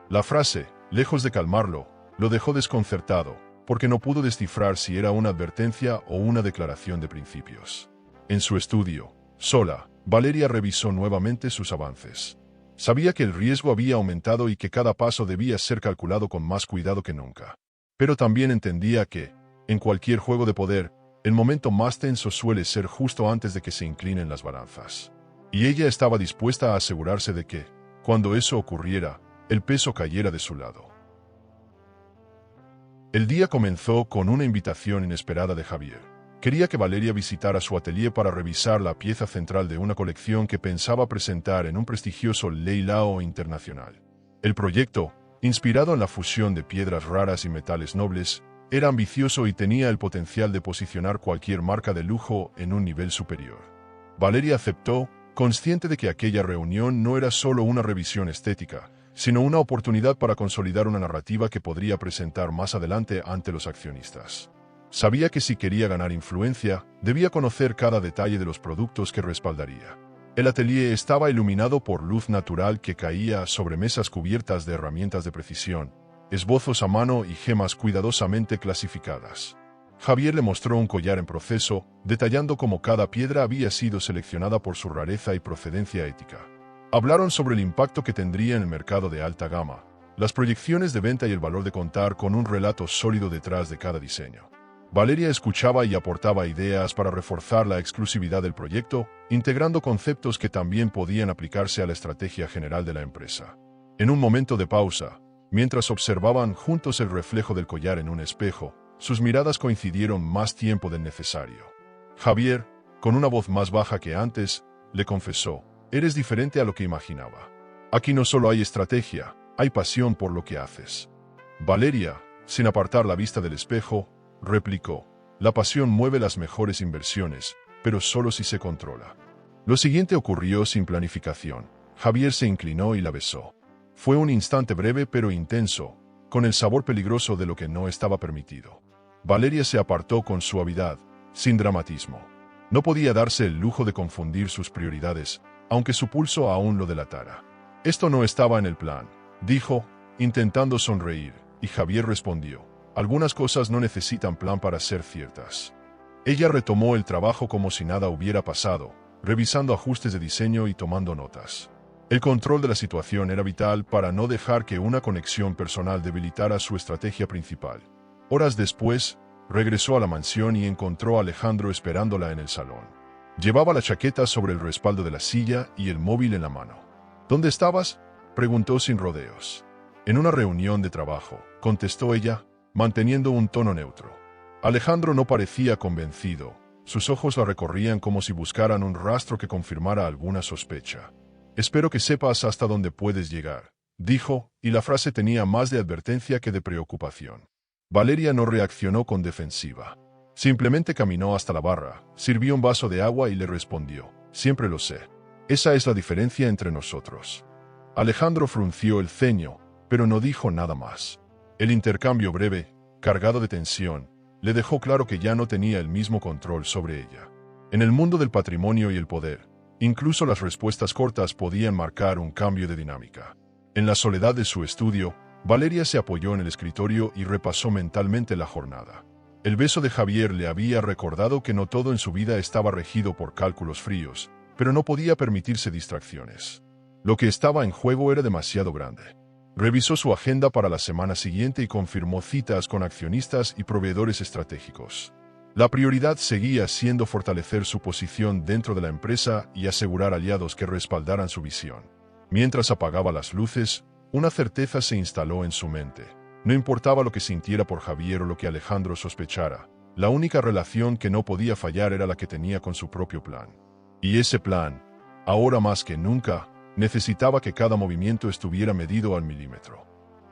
La frase, lejos de calmarlo, lo dejó desconcertado, porque no pudo descifrar si era una advertencia o una declaración de principios. En su estudio, sola, Valeria revisó nuevamente sus avances. Sabía que el riesgo había aumentado y que cada paso debía ser calculado con más cuidado que nunca. Pero también entendía que, en cualquier juego de poder, el momento más tenso suele ser justo antes de que se inclinen las balanzas. Y ella estaba dispuesta a asegurarse de que, cuando eso ocurriera, el peso cayera de su lado. El día comenzó con una invitación inesperada de Javier. Quería que Valeria visitara su atelier para revisar la pieza central de una colección que pensaba presentar en un prestigioso leilão internacional. El proyecto, inspirado en la fusión de piedras raras y metales nobles, era ambicioso y tenía el potencial de posicionar cualquier marca de lujo en un nivel superior. Valeria aceptó, consciente de que aquella reunión no era solo una revisión estética, sino una oportunidad para consolidar una narrativa que podría presentar más adelante ante los accionistas. Sabía que si quería ganar influencia, debía conocer cada detalle de los productos que respaldaría. El atelier estaba iluminado por luz natural que caía sobre mesas cubiertas de herramientas de precisión, esbozos a mano y gemas cuidadosamente clasificadas. Javier le mostró un collar en proceso, detallando cómo cada piedra había sido seleccionada por su rareza y procedencia ética. Hablaron sobre el impacto que tendría en el mercado de alta gama, las proyecciones de venta y el valor de contar con un relato sólido detrás de cada diseño. Valeria escuchaba y aportaba ideas para reforzar la exclusividad del proyecto, integrando conceptos que también podían aplicarse a la estrategia general de la empresa. En un momento de pausa, mientras observaban juntos el reflejo del collar en un espejo, sus miradas coincidieron más tiempo del necesario. Javier, con una voz más baja que antes, le confesó: «Eres diferente a lo que imaginaba. Aquí no solo hay estrategia, hay pasión por lo que haces». Valeria, sin apartar la vista del espejo, replicó: «La pasión mueve las mejores inversiones, pero solo si se controla». Lo siguiente ocurrió sin planificación. Javier se inclinó y la besó. Fue un instante breve pero intenso, con el sabor peligroso de lo que no estaba permitido. Valeria se apartó con suavidad, sin dramatismo. No podía darse el lujo de confundir sus prioridades, aunque su pulso aún lo delatara. «Esto no estaba en el plan», dijo, intentando sonreír, y Javier respondió: «Algunas cosas no necesitan plan para ser ciertas». Ella retomó el trabajo como si nada hubiera pasado, revisando ajustes de diseño y tomando notas. El control de la situación era vital para no dejar que una conexión personal debilitara su estrategia principal. Horas después, regresó a la mansión y encontró a Alejandro esperándola en el salón. Llevaba la chaqueta sobre el respaldo de la silla y el móvil en la mano. «¿Dónde estabas?», preguntó sin rodeos. «En una reunión de trabajo», contestó ella, manteniendo un tono neutro. Alejandro no parecía convencido. Sus ojos la recorrían como si buscaran un rastro que confirmara alguna sospecha. «Espero que sepas hasta dónde puedes llegar», dijo, y la frase tenía más de advertencia que de preocupación. Valeria no reaccionó con defensiva. Simplemente caminó hasta la barra, sirvió un vaso de agua y le respondió: «Siempre lo sé. Esa es la diferencia entre nosotros». Alejandro frunció el ceño, pero no dijo nada más. El intercambio breve, cargado de tensión, le dejó claro que ya no tenía el mismo control sobre ella. En el mundo del patrimonio y el poder, incluso las respuestas cortas podían marcar un cambio de dinámica. En la soledad de su estudio, Valeria se apoyó en el escritorio y repasó mentalmente la jornada. El beso de Javier le había recordado que no todo en su vida estaba regido por cálculos fríos, pero no podía permitirse distracciones. Lo que estaba en juego era demasiado grande. Revisó su agenda para la semana siguiente y confirmó citas con accionistas y proveedores estratégicos. La prioridad seguía siendo fortalecer su posición dentro de la empresa y asegurar aliados que respaldaran su visión. Mientras apagaba las luces, una certeza se instaló en su mente. No importaba lo que sintiera por Javier o lo que Alejandro sospechara, la única relación que no podía fallar era la que tenía con su propio plan. Y ese plan, ahora más que nunca, necesitaba que cada movimiento estuviera medido al milímetro.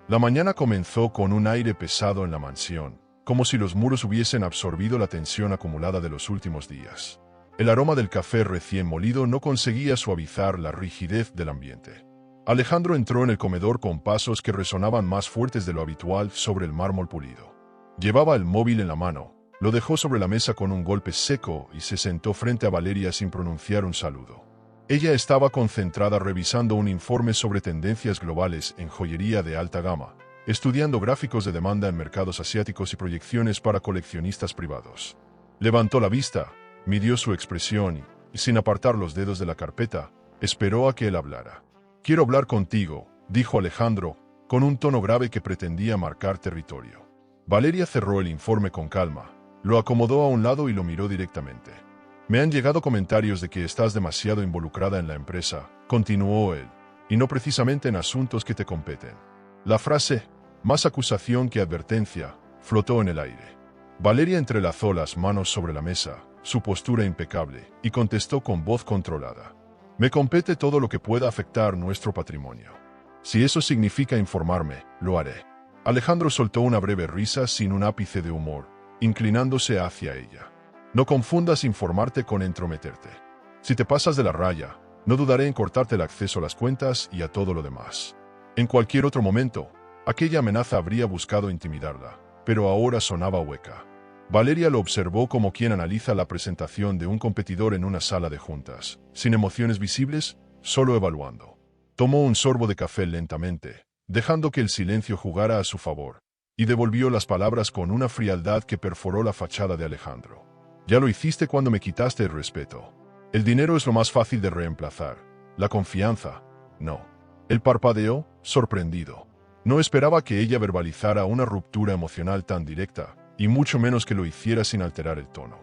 La mañana comenzó con un aire pesado en la mansión, como si los muros hubiesen absorbido la tensión acumulada de los últimos días. El aroma del café recién molido no conseguía suavizar la rigidez del ambiente. Alejandro entró en el comedor con pasos que resonaban más fuertes de lo habitual sobre el mármol pulido. Llevaba el móvil en la mano, lo dejó sobre la mesa con un golpe seco y se sentó frente a Valeria sin pronunciar un saludo. Ella estaba concentrada revisando un informe sobre tendencias globales en joyería de alta gama, estudiando gráficos de demanda en mercados asiáticos y proyecciones para coleccionistas privados. Levantó la vista, midió su expresión y, sin apartar los dedos de la carpeta, esperó a que él hablara. «Quiero hablar contigo», dijo Alejandro, con un tono grave que pretendía marcar territorio. Valeria cerró el informe con calma, lo acomodó a un lado y lo miró directamente. «Me han llegado comentarios de que estás demasiado involucrada en la empresa», continuó él, «y no precisamente en asuntos que te competen». La frase, más acusación que advertencia, flotó en el aire. Valeria entrelazó las manos sobre la mesa, su postura impecable, y contestó con voz controlada. «Me compete todo lo que pueda afectar nuestro patrimonio. Si eso significa informarme, lo haré». Alejandro soltó una breve risa sin un ápice de humor, inclinándose hacia ella. «No confundas informarte con entrometerte. Si te pasas de la raya, no dudaré en cortarte el acceso a las cuentas y a todo lo demás». En cualquier otro momento, aquella amenaza habría buscado intimidarla, pero ahora sonaba hueca. Valeria lo observó como quien analiza la presentación de un competidor en una sala de juntas, sin emociones visibles, solo evaluando. Tomó un sorbo de café lentamente, dejando que el silencio jugara a su favor, y devolvió las palabras con una frialdad que perforó la fachada de Alejandro. «Ya lo hiciste cuando me quitaste el respeto. El dinero es lo más fácil de reemplazar. La confianza, no». Él parpadeó, sorprendido. No esperaba que ella verbalizara una ruptura emocional tan directa, y mucho menos que lo hiciera sin alterar el tono.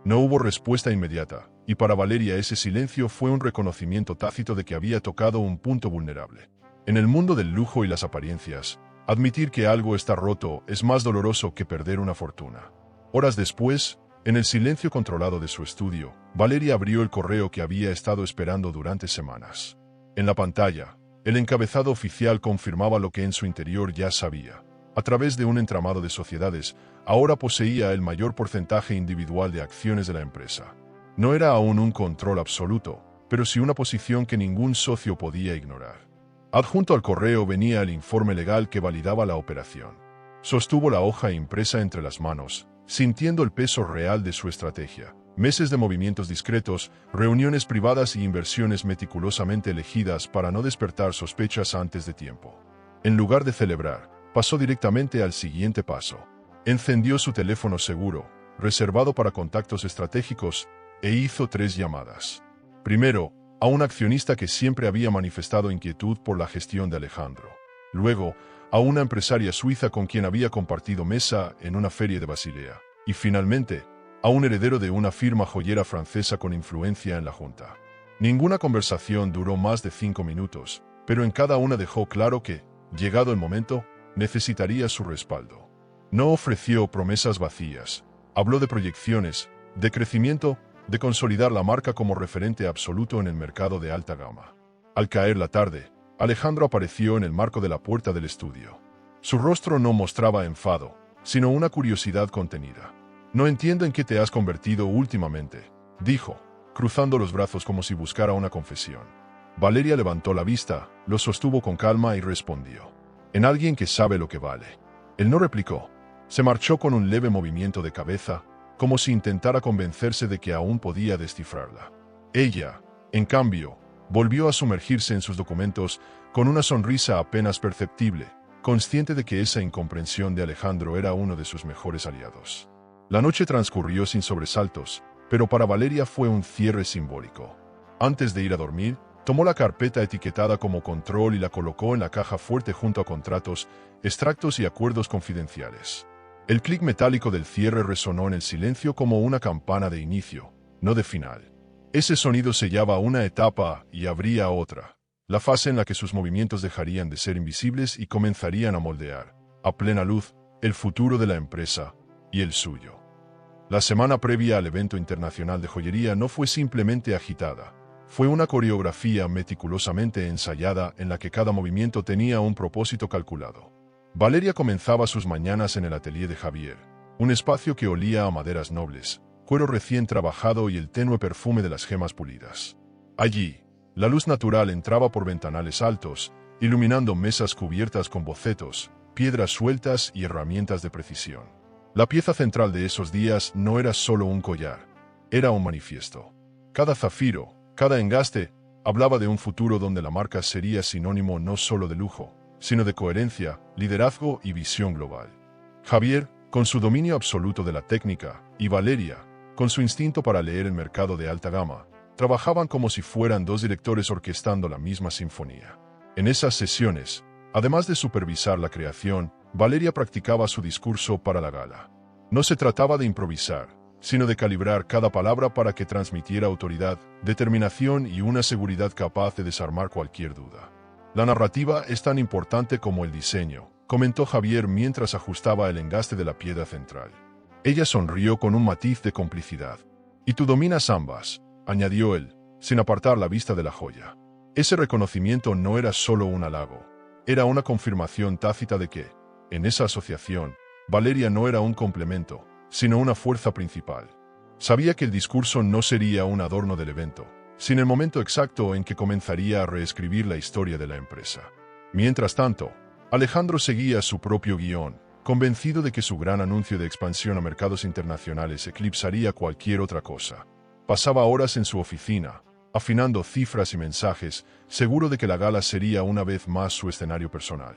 No hubo respuesta inmediata, y para Valeria ese silencio fue un reconocimiento tácito de que había tocado un punto vulnerable. En el mundo del lujo y las apariencias, admitir que algo está roto es más doloroso que perder una fortuna. Horas después, en el silencio controlado de su estudio, Valeria abrió el correo que había estado esperando durante semanas. En la pantalla, el encabezado oficial confirmaba lo que en su interior ya sabía. A través de un entramado de sociedades, ahora poseía el mayor porcentaje individual de acciones de la empresa. No era aún un control absoluto, pero sí una posición que ningún socio podía ignorar. Adjunto al correo venía el informe legal que validaba la operación. Sostuvo la hoja impresa entre las manos, sintiendo el peso real de su estrategia. Meses de movimientos discretos, reuniones privadas y inversiones meticulosamente elegidas para no despertar sospechas antes de tiempo. En lugar de celebrar, pasó directamente al siguiente paso. Encendió su teléfono seguro, reservado para contactos estratégicos, e hizo 3 llamadas. Primero, a un accionista que siempre había manifestado inquietud por la gestión de Alejandro. Luego, a una empresaria suiza con quien había compartido mesa en una feria de Basilea. Y finalmente, a un heredero de una firma joyera francesa con influencia en la junta. Ninguna conversación duró más de 5 minutos, pero en cada una dejó claro que, llegado el momento, necesitaría su respaldo. No ofreció promesas vacías, habló de proyecciones, de crecimiento, de consolidar la marca como referente absoluto en el mercado de alta gama. Al caer la tarde, Alejandro apareció en el marco de la puerta del estudio. Su rostro no mostraba enfado, sino una curiosidad contenida. «No entiendo en qué te has convertido últimamente», dijo, cruzando los brazos como si buscara una confesión. Valeria levantó la vista, lo sostuvo con calma y respondió. «En alguien que sabe lo que vale». Él no replicó. Se marchó con un leve movimiento de cabeza, como si intentara convencerse de que aún podía descifrarla. Ella, en cambio, volvió a sumergirse en sus documentos con una sonrisa apenas perceptible, consciente de que esa incomprensión de Alejandro era uno de sus mejores aliados. La noche transcurrió sin sobresaltos, pero para Valeria fue un cierre simbólico. Antes de ir a dormir, tomó la carpeta etiquetada como control y la colocó en la caja fuerte junto a contratos, extractos y acuerdos confidenciales. El clic metálico del cierre resonó en el silencio como una campana de inicio, no de final. Ese sonido sellaba una etapa y abría otra, la fase en la que sus movimientos dejarían de ser invisibles y comenzarían a moldear, a plena luz, el futuro de la empresa y el suyo. La semana previa al evento internacional de joyería no fue simplemente agitada. Fue una coreografía meticulosamente ensayada en la que cada movimiento tenía un propósito calculado. Valeria comenzaba sus mañanas en el atelier de Javier, un espacio que olía a maderas nobles, cuero recién trabajado y el tenue perfume de las gemas pulidas. Allí, la luz natural entraba por ventanales altos, iluminando mesas cubiertas con bocetos, piedras sueltas y herramientas de precisión. La pieza central de esos días no era solo un collar, era un manifiesto. Cada zafiro, cada engaste, hablaba de un futuro donde la marca sería sinónimo no solo de lujo, sino de coherencia, liderazgo y visión global. Javier, con su dominio absoluto de la técnica, y Valeria, con su instinto para leer el mercado de alta gama, trabajaban como si fueran dos directores orquestando la misma sinfonía. En esas sesiones, además de supervisar la creación, Valeria practicaba su discurso para la gala. No se trataba de improvisar, sino de calibrar cada palabra para que transmitiera autoridad, determinación y una seguridad capaz de desarmar cualquier duda. La narrativa es tan importante como el diseño, comentó Javier mientras ajustaba el engaste de la piedra central. Ella sonrió con un matiz de complicidad. Y tú dominas ambas, añadió él, sin apartar la vista de la joya. Ese reconocimiento no era solo un halago, era una confirmación tácita de que, en esa asociación, Valeria no era un complemento, sino una fuerza principal. Sabía que el discurso no sería un adorno del evento, sino el momento exacto en que comenzaría a reescribir la historia de la empresa. Mientras tanto, Alejandro seguía su propio guión, convencido de que su gran anuncio de expansión a mercados internacionales eclipsaría cualquier otra cosa. Pasaba horas en su oficina, afinando cifras y mensajes, seguro de que la gala sería una vez más su escenario personal.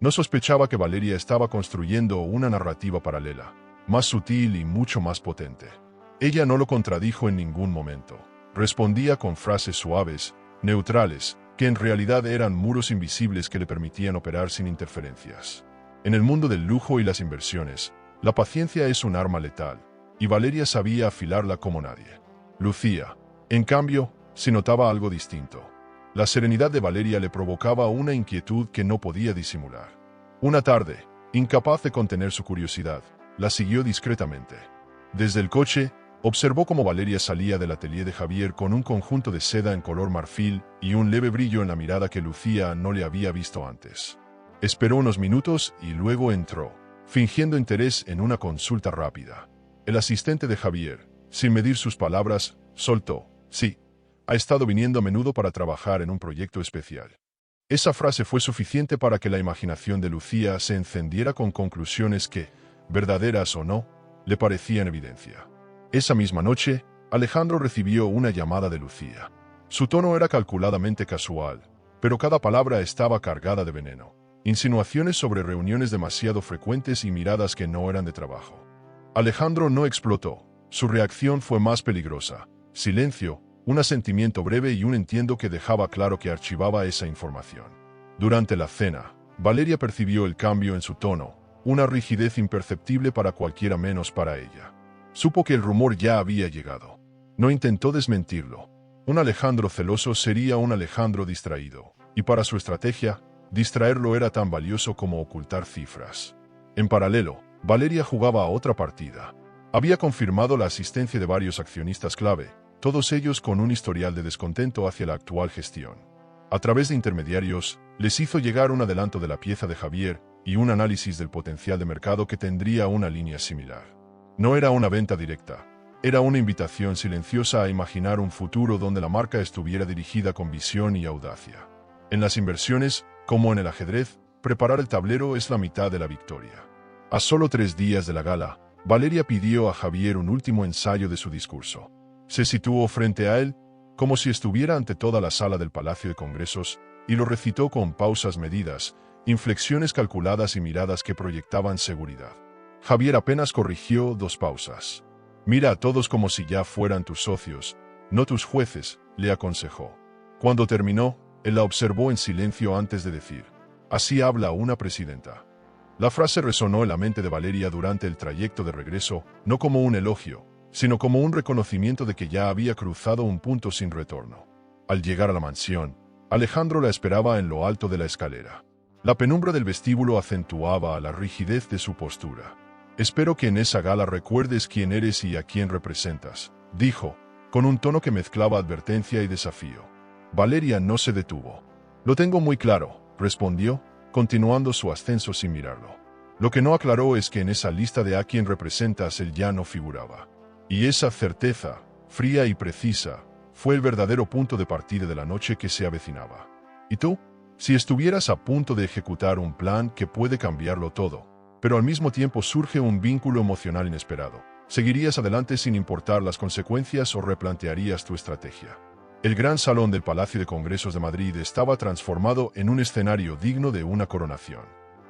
No sospechaba que Valeria estaba construyendo una narrativa paralela, más sutil y mucho más potente. Ella no lo contradijo en ningún momento. Respondía con frases suaves, neutrales, que en realidad eran muros invisibles que le permitían operar sin interferencias. En el mundo del lujo y las inversiones, la paciencia es un arma letal, y Valeria sabía afilarla como nadie. Lucía, en cambio, se notaba algo distinto. La serenidad de Valeria le provocaba una inquietud que no podía disimular. Una tarde, incapaz de contener su curiosidad, la siguió discretamente. Desde el coche, observó cómo Valeria salía del atelier de Javier con un conjunto de seda en color marfil y un leve brillo en la mirada que Lucía no le había visto antes. Esperó unos minutos y luego entró, fingiendo interés en una consulta rápida. El asistente de Javier, sin medir sus palabras, soltó: sí, ha estado viniendo a menudo para trabajar en un proyecto especial. Esa frase fue suficiente para que la imaginación de Lucía se encendiera con conclusiones que, verdaderas o no, le parecían evidencia. Esa misma noche, Alejandro recibió una llamada de Lucía. Su tono era calculadamente casual, pero cada palabra estaba cargada de veneno. Insinuaciones sobre reuniones demasiado frecuentes y miradas que no eran de trabajo. Alejandro no explotó. Su reacción fue más peligrosa. Silencio, un asentimiento breve y un entiendo que dejaba claro que archivaba esa información. Durante la cena, Valeria percibió el cambio en su tono, una rigidez imperceptible para cualquiera menos para ella. Supo que el rumor ya había llegado. No intentó desmentirlo. Un Alejandro celoso sería un Alejandro distraído, y para su estrategia, distraerlo era tan valioso como ocultar cifras. En paralelo, Valeria jugaba a otra partida. Había confirmado la asistencia de varios accionistas clave, todos ellos con un historial de descontento hacia la actual gestión. A través de intermediarios, les hizo llegar un adelanto de la pieza de Javier y un análisis del potencial de mercado que tendría una línea similar. No era una venta directa, era una invitación silenciosa a imaginar un futuro donde la marca estuviera dirigida con visión y audacia. En las inversiones, como en el ajedrez, preparar el tablero es la mitad de la victoria. A solo 3 días de la gala, Valeria pidió a Javier un último ensayo de su discurso. Se situó frente a él, como si estuviera ante toda la sala del Palacio de Congresos, y lo recitó con pausas medidas, inflexiones calculadas y miradas que proyectaban seguridad. Javier apenas corrigió 2 pausas. Mira a todos como si ya fueran tus socios, no tus jueces, le aconsejó. Cuando terminó, él la observó en silencio antes de decir: así habla una presidenta. La frase resonó en la mente de Valeria durante el trayecto de regreso, no como un elogio, sino como un reconocimiento de que ya había cruzado un punto sin retorno. Al llegar a la mansión, Alejandro la esperaba en lo alto de la escalera. La penumbra del vestíbulo acentuaba la rigidez de su postura. Espero que en esa gala recuerdes quién eres y a quién representas, dijo, con un tono que mezclaba advertencia y desafío. Valeria no se detuvo. Lo tengo muy claro, respondió, continuando su ascenso sin mirarlo. Lo que no aclaró es que en esa lista de a quien representas él ya no figuraba. Y esa certeza, fría y precisa, fue el verdadero punto de partida de la noche que se avecinaba. ¿Y tú? Si estuvieras a punto de ejecutar un plan que puede cambiarlo todo, pero al mismo tiempo surge un vínculo emocional inesperado, ¿seguirías adelante sin importar las consecuencias o replantearías tu estrategia? El gran salón del Palacio de Congresos de Madrid estaba transformado en un escenario digno de una coronación.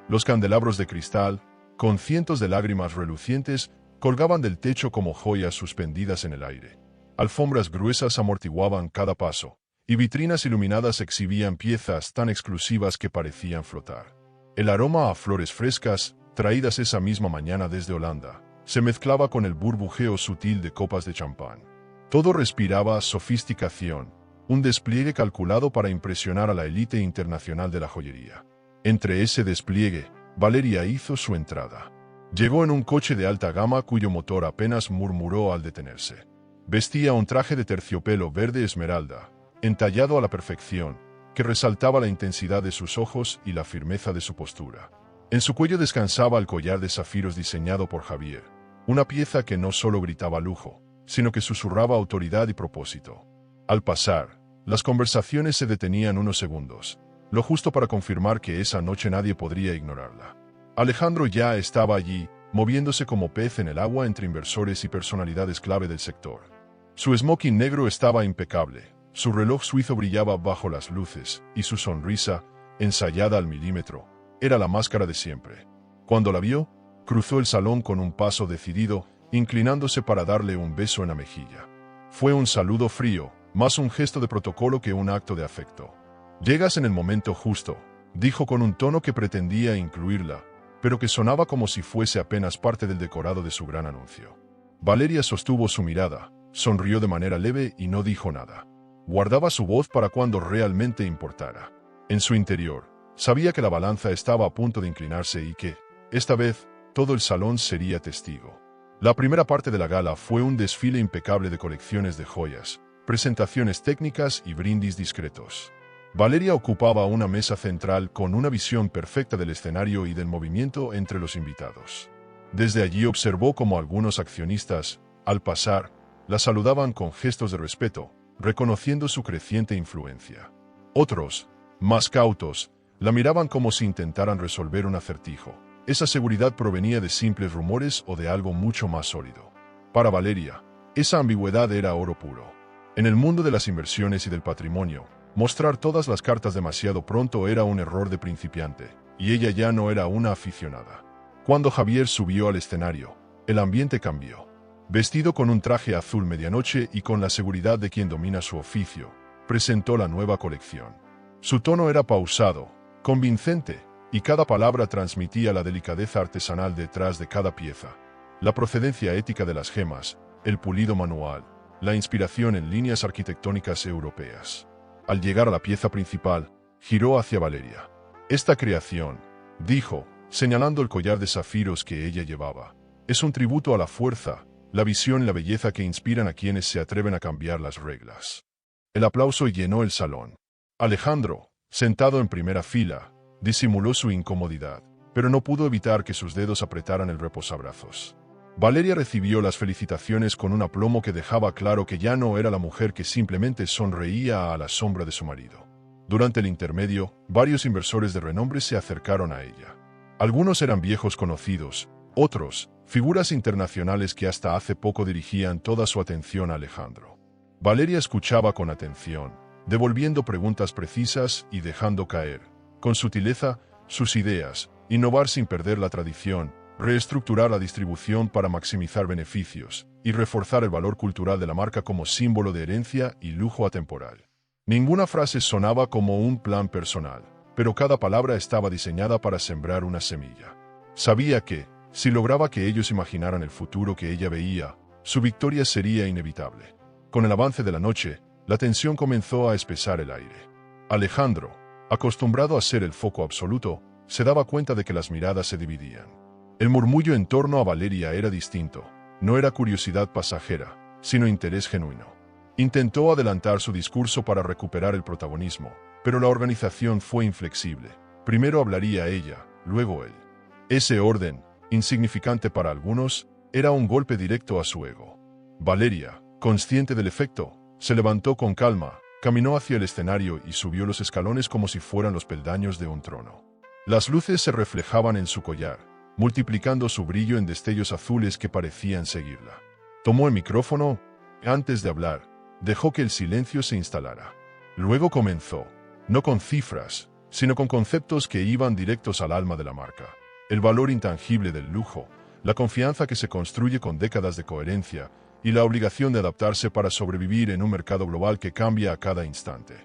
Los candelabros de cristal, con cientos de lágrimas relucientes, colgaban del techo como joyas suspendidas en el aire. Alfombras gruesas amortiguaban cada paso, y vitrinas iluminadas exhibían piezas tan exclusivas que parecían flotar. El aroma a flores frescas, traídas esa misma mañana desde Holanda, se mezclaba con el burbujeo sutil de copas de champán. Todo respiraba sofisticación, un despliegue calculado para impresionar a la élite internacional de la joyería. Entre ese despliegue, Valeria hizo su entrada. Llegó en un coche de alta gama cuyo motor apenas murmuró al detenerse. Vestía un traje de terciopelo verde esmeralda, entallado a la perfección, que resaltaba la intensidad de sus ojos y la firmeza de su postura. En su cuello descansaba el collar de zafiros diseñado por Javier, una pieza que no solo gritaba lujo, sino que susurraba autoridad y propósito. Al pasar, las conversaciones se detenían unos segundos, lo justo para confirmar que esa noche nadie podría ignorarla. Alejandro ya estaba allí, moviéndose como pez en el agua entre inversores y personalidades clave del sector. Su smoking negro estaba impecable, su reloj suizo brillaba bajo las luces, y su sonrisa, ensayada al milímetro, era la máscara de siempre. Cuando la vio, cruzó el salón con un paso decidido, inclinándose para darle un beso en la mejilla. Fue un saludo frío, más un gesto de protocolo que un acto de afecto. «Llegas en el momento justo», dijo con un tono que pretendía incluirla, pero que sonaba como si fuese apenas parte del decorado de su gran anuncio. Valeria sostuvo su mirada, sonrió de manera leve y no dijo nada. Guardaba su voz para cuando realmente importara. En su interior, sabía que la balanza estaba a punto de inclinarse y que, esta vez, todo el salón sería testigo. La primera parte de la gala fue un desfile impecable de colecciones de joyas, presentaciones técnicas y brindis discretos. Valeria ocupaba una mesa central con una visión perfecta del escenario y del movimiento entre los invitados. Desde allí observó cómo algunos accionistas, al pasar, la saludaban con gestos de respeto, reconociendo su creciente influencia. Otros, más cautos, la miraban como si intentaran resolver un acertijo. Esa seguridad provenía de simples rumores o de algo mucho más sólido. Para Valeria, esa ambigüedad era oro puro. En el mundo de las inversiones y del patrimonio, mostrar todas las cartas demasiado pronto era un error de principiante, y ella ya no era una aficionada. Cuando Javier subió al escenario, el ambiente cambió. Vestido con un traje azul medianoche y con la seguridad de quien domina su oficio, presentó la nueva colección. Su tono era pausado, convincente, y cada palabra transmitía la delicadeza artesanal detrás de cada pieza. La procedencia ética de las gemas, el pulido manual, la inspiración en líneas arquitectónicas europeas. Al llegar a la pieza principal, giró hacia Valeria. «Esta creación», dijo, señalando el collar de zafiros que ella llevaba, «es un tributo a la fuerza, la visión y la belleza que inspiran a quienes se atreven a cambiar las reglas». El aplauso llenó el salón. Alejandro, sentado en primera fila, disimuló su incomodidad, pero no pudo evitar que sus dedos apretaran el reposabrazos. Valeria recibió las felicitaciones con un aplomo que dejaba claro que ya no era la mujer que simplemente sonreía a la sombra de su marido. Durante el intermedio, varios inversores de renombre se acercaron a ella. Algunos eran viejos conocidos, otros, figuras internacionales que hasta hace poco dirigían toda su atención a Alejandro. Valeria escuchaba con atención, devolviendo preguntas precisas y dejando caer, con sutileza, sus ideas, innovar sin perder la tradición, reestructurar la distribución para maximizar beneficios y reforzar el valor cultural de la marca como símbolo de herencia y lujo atemporal. Ninguna frase sonaba como un plan personal, pero cada palabra estaba diseñada para sembrar una semilla. Sabía que, si lograba que ellos imaginaran el futuro que ella veía, su victoria sería inevitable. Con el avance de la noche, la tensión comenzó a espesar el aire. Alejandro, acostumbrado a ser el foco absoluto, se daba cuenta de que las miradas se dividían. El murmullo en torno a Valeria era distinto. No era curiosidad pasajera, sino interés genuino. Intentó adelantar su discurso para recuperar el protagonismo, pero la organización fue inflexible. Primero hablaría ella, luego él. Ese orden, insignificante para algunos, era un golpe directo a su ego. Valeria, consciente del efecto, se levantó con calma, caminó hacia el escenario y subió los escalones como si fueran los peldaños de un trono. Las luces se reflejaban en su collar, multiplicando su brillo en destellos azules que parecían seguirla. Tomó el micrófono, antes de hablar, dejó que el silencio se instalara. Luego comenzó, no con cifras, sino con conceptos que iban directos al alma de la marca. El valor intangible del lujo, la confianza que se construye con décadas de coherencia y la obligación de adaptarse para sobrevivir en un mercado global que cambia a cada instante.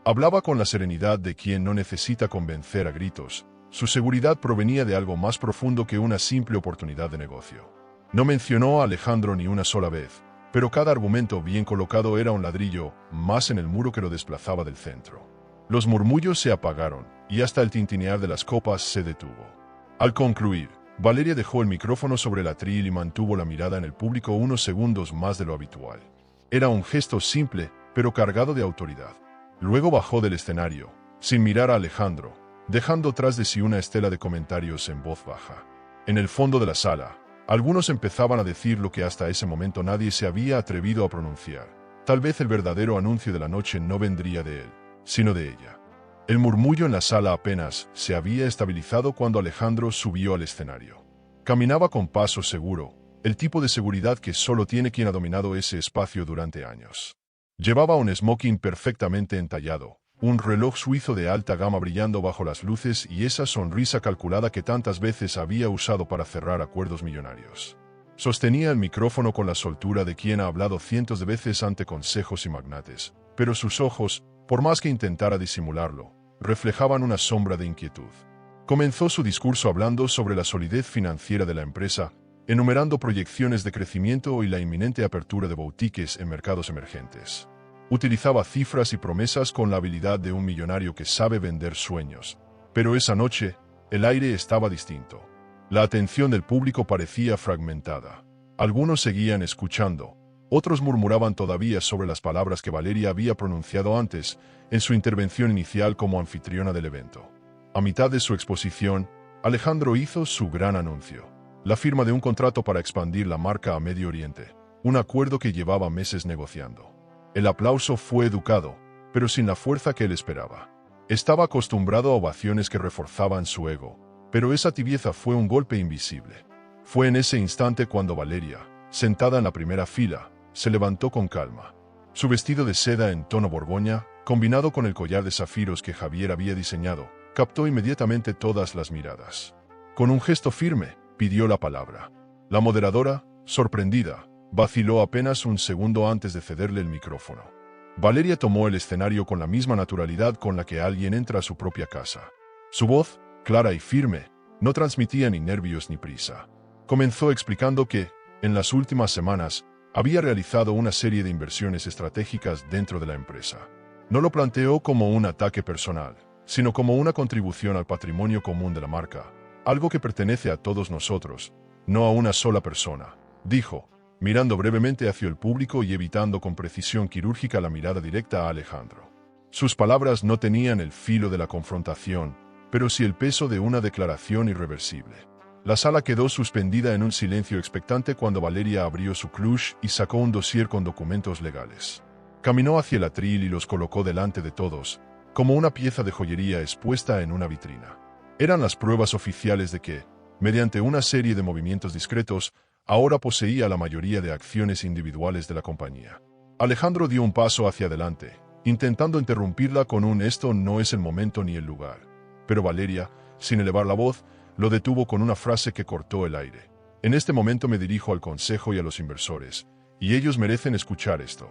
Hablaba con la serenidad de quien no necesita convencer a gritos. Su seguridad provenía de algo más profundo que una simple oportunidad de negocio. No mencionó a Alejandro ni una sola vez, pero cada argumento bien colocado era un ladrillo más en el muro que lo desplazaba del centro. Los murmullos se apagaron, y hasta el tintinear de las copas se detuvo. Al concluir, Valeria dejó el micrófono sobre el atril y mantuvo la mirada en el público unos segundos más de lo habitual. Era un gesto simple, pero cargado de autoridad. Luego bajó del escenario, sin mirar a Alejandro, dejando tras de sí una estela de comentarios en voz baja. En el fondo de la sala, algunos empezaban a decir lo que hasta ese momento nadie se había atrevido a pronunciar. Tal vez el verdadero anuncio de la noche no vendría de él, sino de ella. El murmullo en la sala apenas se había estabilizado cuando Alejandro subió al escenario. Caminaba con paso seguro, el tipo de seguridad que solo tiene quien ha dominado ese espacio durante años. Llevaba un smoking perfectamente entallado, un reloj suizo de alta gama brillando bajo las luces y esa sonrisa calculada que tantas veces había usado para cerrar acuerdos millonarios. Sostenía el micrófono con la soltura de quien ha hablado cientos de veces ante consejos y magnates, pero sus ojos, por más que intentara disimularlo, reflejaban una sombra de inquietud. Comenzó su discurso hablando sobre la solidez financiera de la empresa, enumerando proyecciones de crecimiento y la inminente apertura de boutiques en mercados emergentes. Utilizaba cifras y promesas con la habilidad de un millonario que sabe vender sueños. Pero esa noche, el aire estaba distinto. La atención del público parecía fragmentada. Algunos seguían escuchando, otros murmuraban todavía sobre las palabras que Valeria había pronunciado antes, en su intervención inicial como anfitriona del evento. A mitad de su exposición, Alejandro hizo su gran anuncio: la firma de un contrato para expandir la marca a Medio Oriente, un acuerdo que llevaba meses negociando. El aplauso fue educado, pero sin la fuerza que él esperaba. Estaba acostumbrado a ovaciones que reforzaban su ego, pero esa tibieza fue un golpe invisible. Fue en ese instante cuando Valeria, sentada en la primera fila, se levantó con calma. Su vestido de seda en tono borgoña, combinado con el collar de zafiros que Javier había diseñado, captó inmediatamente todas las miradas. Con un gesto firme, pidió la palabra. La moderadora, sorprendida, vaciló apenas un segundo antes de cederle el micrófono. Valeria tomó el escenario con la misma naturalidad con la que alguien entra a su propia casa. Su voz, clara y firme, no transmitía ni nervios ni prisa. Comenzó explicando que, en las últimas semanas, había realizado una serie de inversiones estratégicas dentro de la empresa. No lo planteó como un ataque personal, sino como una contribución al patrimonio común de la marca, algo que pertenece a todos nosotros, no a una sola persona, dijo, mirando brevemente hacia el público y evitando con precisión quirúrgica la mirada directa a Alejandro. Sus palabras no tenían el filo de la confrontación, pero sí el peso de una declaración irreversible. La sala quedó suspendida en un silencio expectante cuando Valeria abrió su clutch y sacó un dossier con documentos legales. Caminó hacia el atril y los colocó delante de todos, como una pieza de joyería expuesta en una vitrina. Eran las pruebas oficiales de que, mediante una serie de movimientos discretos, ahora poseía la mayoría de acciones individuales de la compañía. Alejandro dio un paso hacia adelante, intentando interrumpirla con un «esto no es el momento ni el lugar». Pero Valeria, sin elevar la voz, lo detuvo con una frase que cortó el aire. «En este momento me dirijo al consejo y a los inversores, y ellos merecen escuchar esto».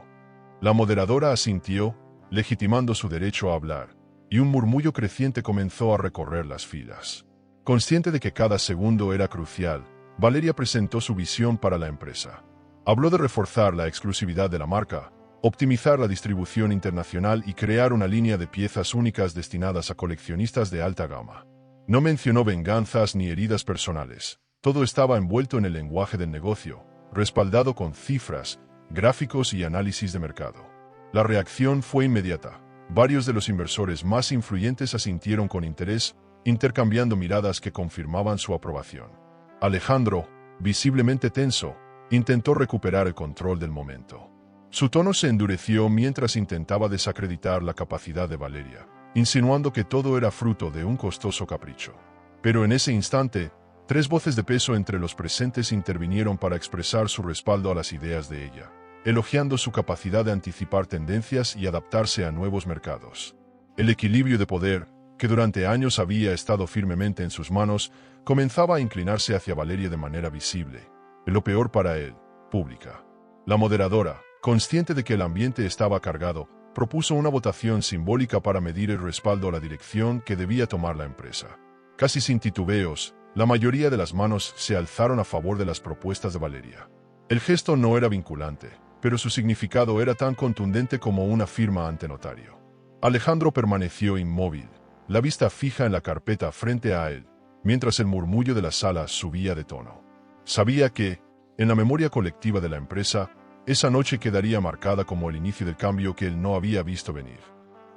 La moderadora asintió, legitimando su derecho a hablar, y un murmullo creciente comenzó a recorrer las filas. Consciente de que cada segundo era crucial, Valeria presentó su visión para la empresa. Habló de reforzar la exclusividad de la marca, optimizar la distribución internacional y crear una línea de piezas únicas destinadas a coleccionistas de alta gama. No mencionó venganzas ni heridas personales, Todo estaba envuelto en el lenguaje del negocio, respaldado con cifras, gráficos y análisis de mercado. La reacción fue inmediata. Varios de los inversores más influyentes asintieron con interés, intercambiando miradas que confirmaban su aprobación. Alejandro, visiblemente tenso, intentó recuperar el control del momento. Su tono se endureció mientras intentaba desacreditar la capacidad de Valeria, insinuando que todo era fruto de un costoso capricho. Pero en ese instante, 3 voces de peso entre los presentes intervinieron para expresar su respaldo a las ideas de ella, elogiando su capacidad de anticipar tendencias y adaptarse a nuevos mercados. El equilibrio de poder, que durante años había estado firmemente en sus manos, comenzaba a inclinarse hacia Valeria de manera visible. Lo peor para él, pública. La moderadora, consciente de que el ambiente estaba cargado, propuso una votación simbólica para medir el respaldo a la dirección que debía tomar la empresa. Casi sin titubeos, la mayoría de las manos se alzaron a favor de las propuestas de Valeria. El gesto no era vinculante, pero su significado era tan contundente como una firma ante notario. Alejandro permaneció inmóvil, la vista fija en la carpeta frente a él, mientras el murmullo de la sala subía de tono. Sabía que, en la memoria colectiva de la empresa, esa noche quedaría marcada como el inicio del cambio que él no había visto venir.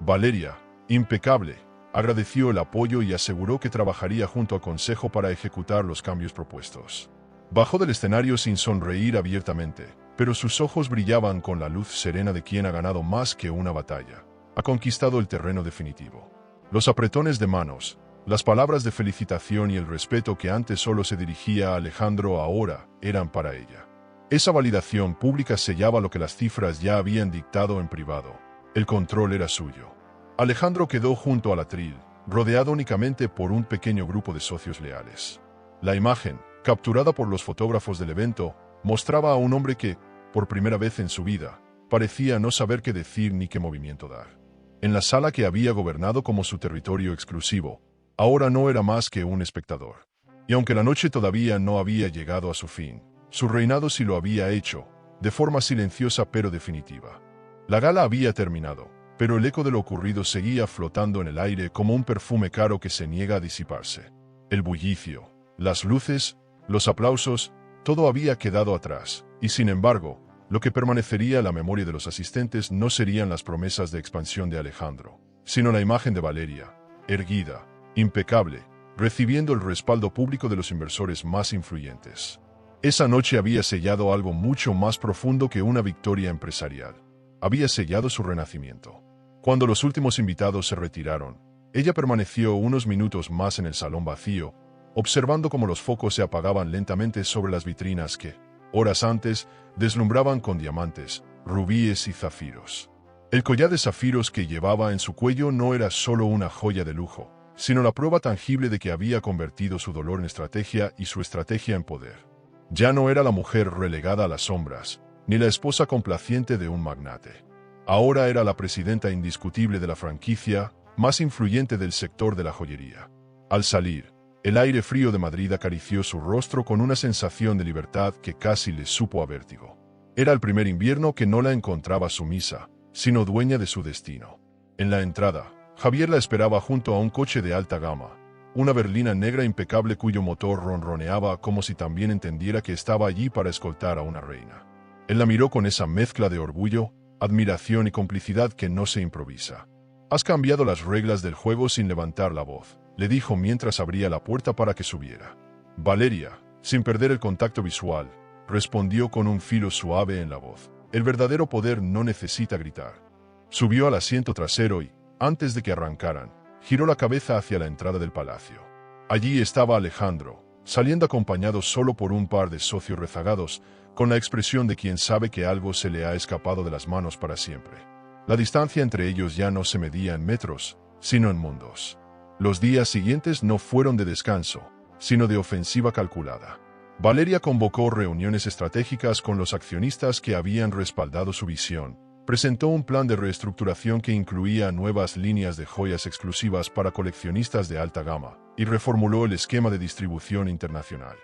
Valeria, impecable, agradeció el apoyo y aseguró que trabajaría junto al consejo para ejecutar los cambios propuestos. Bajó del escenario sin sonreír abiertamente, pero sus ojos brillaban con la luz serena de quien ha ganado más que una batalla. Ha conquistado el terreno definitivo. Los apretones de manos, las palabras de felicitación y el respeto que antes solo se dirigía a Alejandro ahora eran para ella. Esa validación pública sellaba lo que las cifras ya habían dictado en privado. El control era suyo. Alejandro quedó junto al atril, rodeado únicamente por un pequeño grupo de socios leales. La imagen, capturada por los fotógrafos del evento, mostraba a un hombre que, por primera vez en su vida, parecía no saber qué decir ni qué movimiento dar. En la sala que había gobernado como su territorio exclusivo, ahora no era más que un espectador. Y aunque la noche todavía no había llegado a su fin, su reinado sí lo había hecho, de forma silenciosa pero definitiva. La gala había terminado, pero el eco de lo ocurrido seguía flotando en el aire como un perfume caro que se niega a disiparse. El bullicio, las luces, los aplausos, todo había quedado atrás, y sin embargo, lo que permanecería en la memoria de los asistentes no serían las promesas de expansión de Alejandro, sino la imagen de Valeria, erguida, impecable, recibiendo el respaldo público de los inversores más influyentes. Esa noche había sellado algo mucho más profundo que una victoria empresarial. Había sellado su renacimiento. Cuando los últimos invitados se retiraron, ella permaneció unos minutos más en el salón vacío, observando cómo los focos se apagaban lentamente sobre las vitrinas que, horas antes, deslumbraban con diamantes, rubíes y zafiros. El collar de zafiros que llevaba en su cuello no era solo una joya de lujo, sino la prueba tangible de que había convertido su dolor en estrategia y su estrategia en poder. Ya no era la mujer relegada a las sombras, ni la esposa complaciente de un magnate. Ahora era la presidenta indiscutible de la franquicia, más influyente del sector de la joyería. Al salir, el aire frío de Madrid acarició su rostro con una sensación de libertad que casi le supo a vértigo. Era el primer invierno que no la encontraba sumisa, sino dueña de su destino. En la entrada, Javier la esperaba junto a un coche de alta gama, una berlina negra impecable cuyo motor ronroneaba como si también entendiera que estaba allí para escoltar a una reina. Él la miró con esa mezcla de orgullo, admiración y complicidad que no se improvisa. «Has cambiado las reglas del juego sin levantar la voz», le dijo mientras abría la puerta para que subiera. Valeria, sin perder el contacto visual, respondió con un filo suave en la voz. El verdadero poder no necesita gritar. Subió al asiento trasero y, antes de que arrancaran, giró la cabeza hacia la entrada del palacio. Allí estaba Alejandro, saliendo acompañado solo por un par de socios rezagados, con la expresión de quien sabe que algo se le ha escapado de las manos para siempre. La distancia entre ellos ya no se medía en metros, sino en mundos. Los días siguientes no fueron de descanso, sino de ofensiva calculada. Valeria convocó reuniones estratégicas con los accionistas que habían respaldado su visión, presentó un plan de reestructuración que incluía nuevas líneas de joyas exclusivas para coleccionistas de alta gama, y reformuló el esquema de distribución internacional.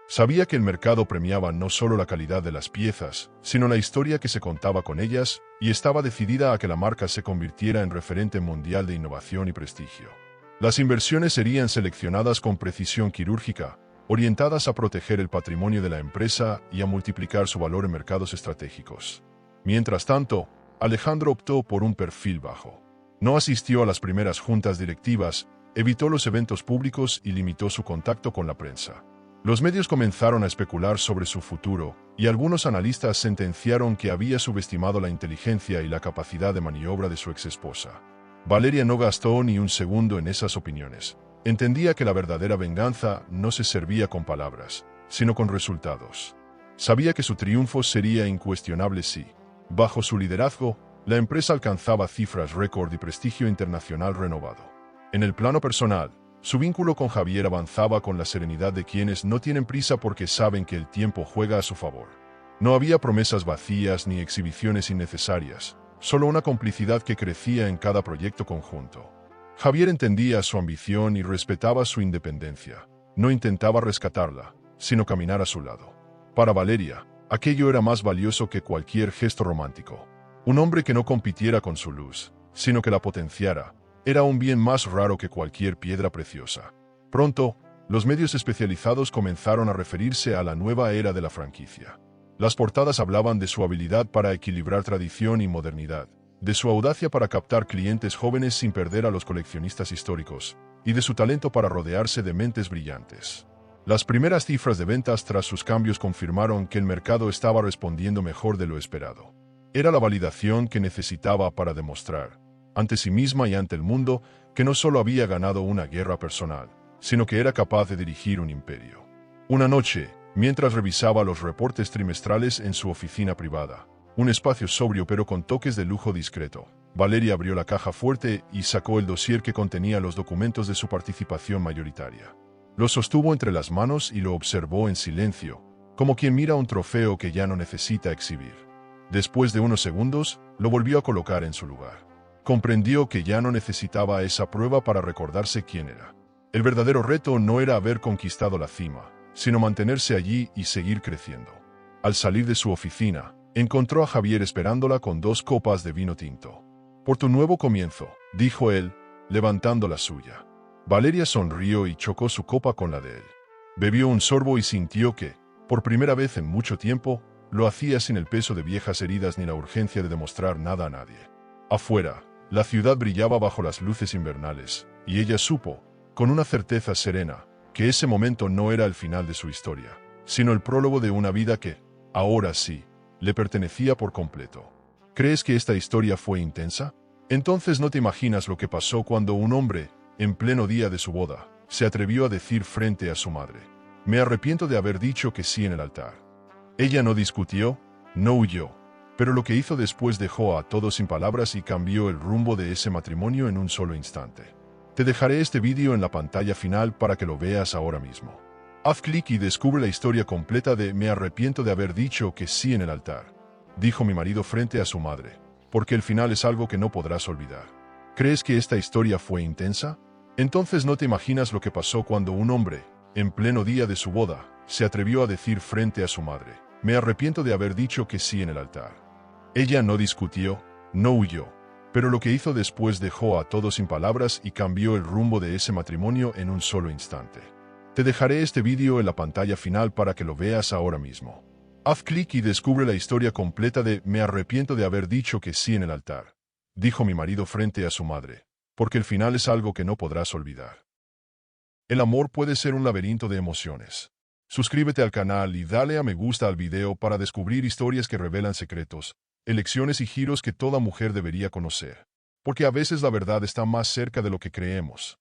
Sabía que el mercado premiaba no solo la calidad de las piezas, sino la historia que se contaba con ellas, y estaba decidida a que la marca se convirtiera en referente mundial de innovación y prestigio. Las inversiones serían seleccionadas con precisión quirúrgica, orientadas a proteger el patrimonio de la empresa y a multiplicar su valor en mercados estratégicos. Mientras tanto, Alejandro optó por un perfil bajo. No asistió a las primeras juntas directivas, evitó los eventos públicos y limitó su contacto con la prensa. Los medios comenzaron a especular sobre su futuro, y algunos analistas sentenciaron que había subestimado la inteligencia y la capacidad de maniobra de su exesposa. Valeria no gastó ni un segundo en esas opiniones. Entendía que la verdadera venganza no se servía con palabras, sino con resultados. Sabía que su triunfo sería incuestionable si, bajo su liderazgo, la empresa alcanzaba cifras récord y prestigio internacional renovado. En el plano personal, su vínculo con Javier avanzaba con la serenidad de quienes no tienen prisa porque saben que el tiempo juega a su favor. No había promesas vacías ni exhibiciones innecesarias, solo una complicidad que crecía en cada proyecto conjunto. Javier entendía su ambición y respetaba su independencia. No intentaba rescatarla, sino caminar a su lado. Para Valeria, aquello era más valioso que cualquier gesto romántico. Un hombre que no compitiera con su luz, sino que la potenciara, era un bien más raro que cualquier piedra preciosa. Pronto, los medios especializados comenzaron a referirse a la nueva era de la franquicia. Las portadas hablaban de su habilidad para equilibrar tradición y modernidad, de su audacia para captar clientes jóvenes sin perder a los coleccionistas históricos, y de su talento para rodearse de mentes brillantes. Las primeras cifras de ventas tras sus cambios confirmaron que el mercado estaba respondiendo mejor de lo esperado. Era la validación que necesitaba para demostrar, ante sí misma y ante el mundo, que no solo había ganado una guerra personal, sino que era capaz de dirigir un imperio. Una noche, mientras revisaba los reportes trimestrales en su oficina privada, un espacio sobrio pero con toques de lujo discreto, Valeria abrió la caja fuerte y sacó el dossier que contenía los documentos de su participación mayoritaria. Lo sostuvo entre las manos y lo observó en silencio, como quien mira un trofeo que ya no necesita exhibir. Después de unos segundos, lo volvió a colocar en su lugar. Comprendió que ya no necesitaba esa prueba para recordarse quién era. El verdadero reto no era haber conquistado la cima, sino mantenerse allí y seguir creciendo. Al salir de su oficina, encontró a Javier esperándola con 2 copas de vino tinto. «Por tu nuevo comienzo», dijo él, levantando la suya. Valeria sonrió y chocó su copa con la de él. Bebió un sorbo y sintió que, por primera vez en mucho tiempo, lo hacía sin el peso de viejas heridas ni la urgencia de demostrar nada a nadie. Afuera, la ciudad brillaba bajo las luces invernales, y ella supo, con una certeza serena, que ese momento no era el final de su historia, sino el prólogo de una vida que, ahora sí, le pertenecía por completo. ¿Crees que esta historia fue intensa? Entonces no te imaginas lo que pasó cuando un hombre, en pleno día de su boda, se atrevió a decir frente a su madre: «Me arrepiento de haber dicho que sí en el altar». Ella no discutió, no huyó, pero lo que hizo después dejó a todos sin palabras y cambió el rumbo de ese matrimonio en un solo instante. Te dejaré este vídeo en la pantalla final para que lo veas ahora mismo. Haz clic y descubre la historia completa de «Me arrepiento de haber dicho que sí en el altar», dijo mi marido frente a su madre, porque el final es algo que no podrás olvidar. ¿Crees que esta historia fue intensa? Entonces no te imaginas lo que pasó cuando un hombre, en pleno día de su boda, se atrevió a decir frente a su madre: «Me arrepiento de haber dicho que sí en el altar». Ella no discutió, no huyó, pero lo que hizo después dejó a todos sin palabras y cambió el rumbo de ese matrimonio en un solo instante. Te dejaré este vídeo en la pantalla final para que lo veas ahora mismo. Haz clic y descubre la historia completa de «Me arrepiento de haber dicho que sí en el altar», dijo mi marido frente a su madre, porque el final es algo que no podrás olvidar. El amor puede ser un laberinto de emociones. Suscríbete al canal y dale a me gusta al video para descubrir historias que revelan secretos, elecciones y giros que toda mujer debería conocer. Porque a veces la verdad está más cerca de lo que creemos.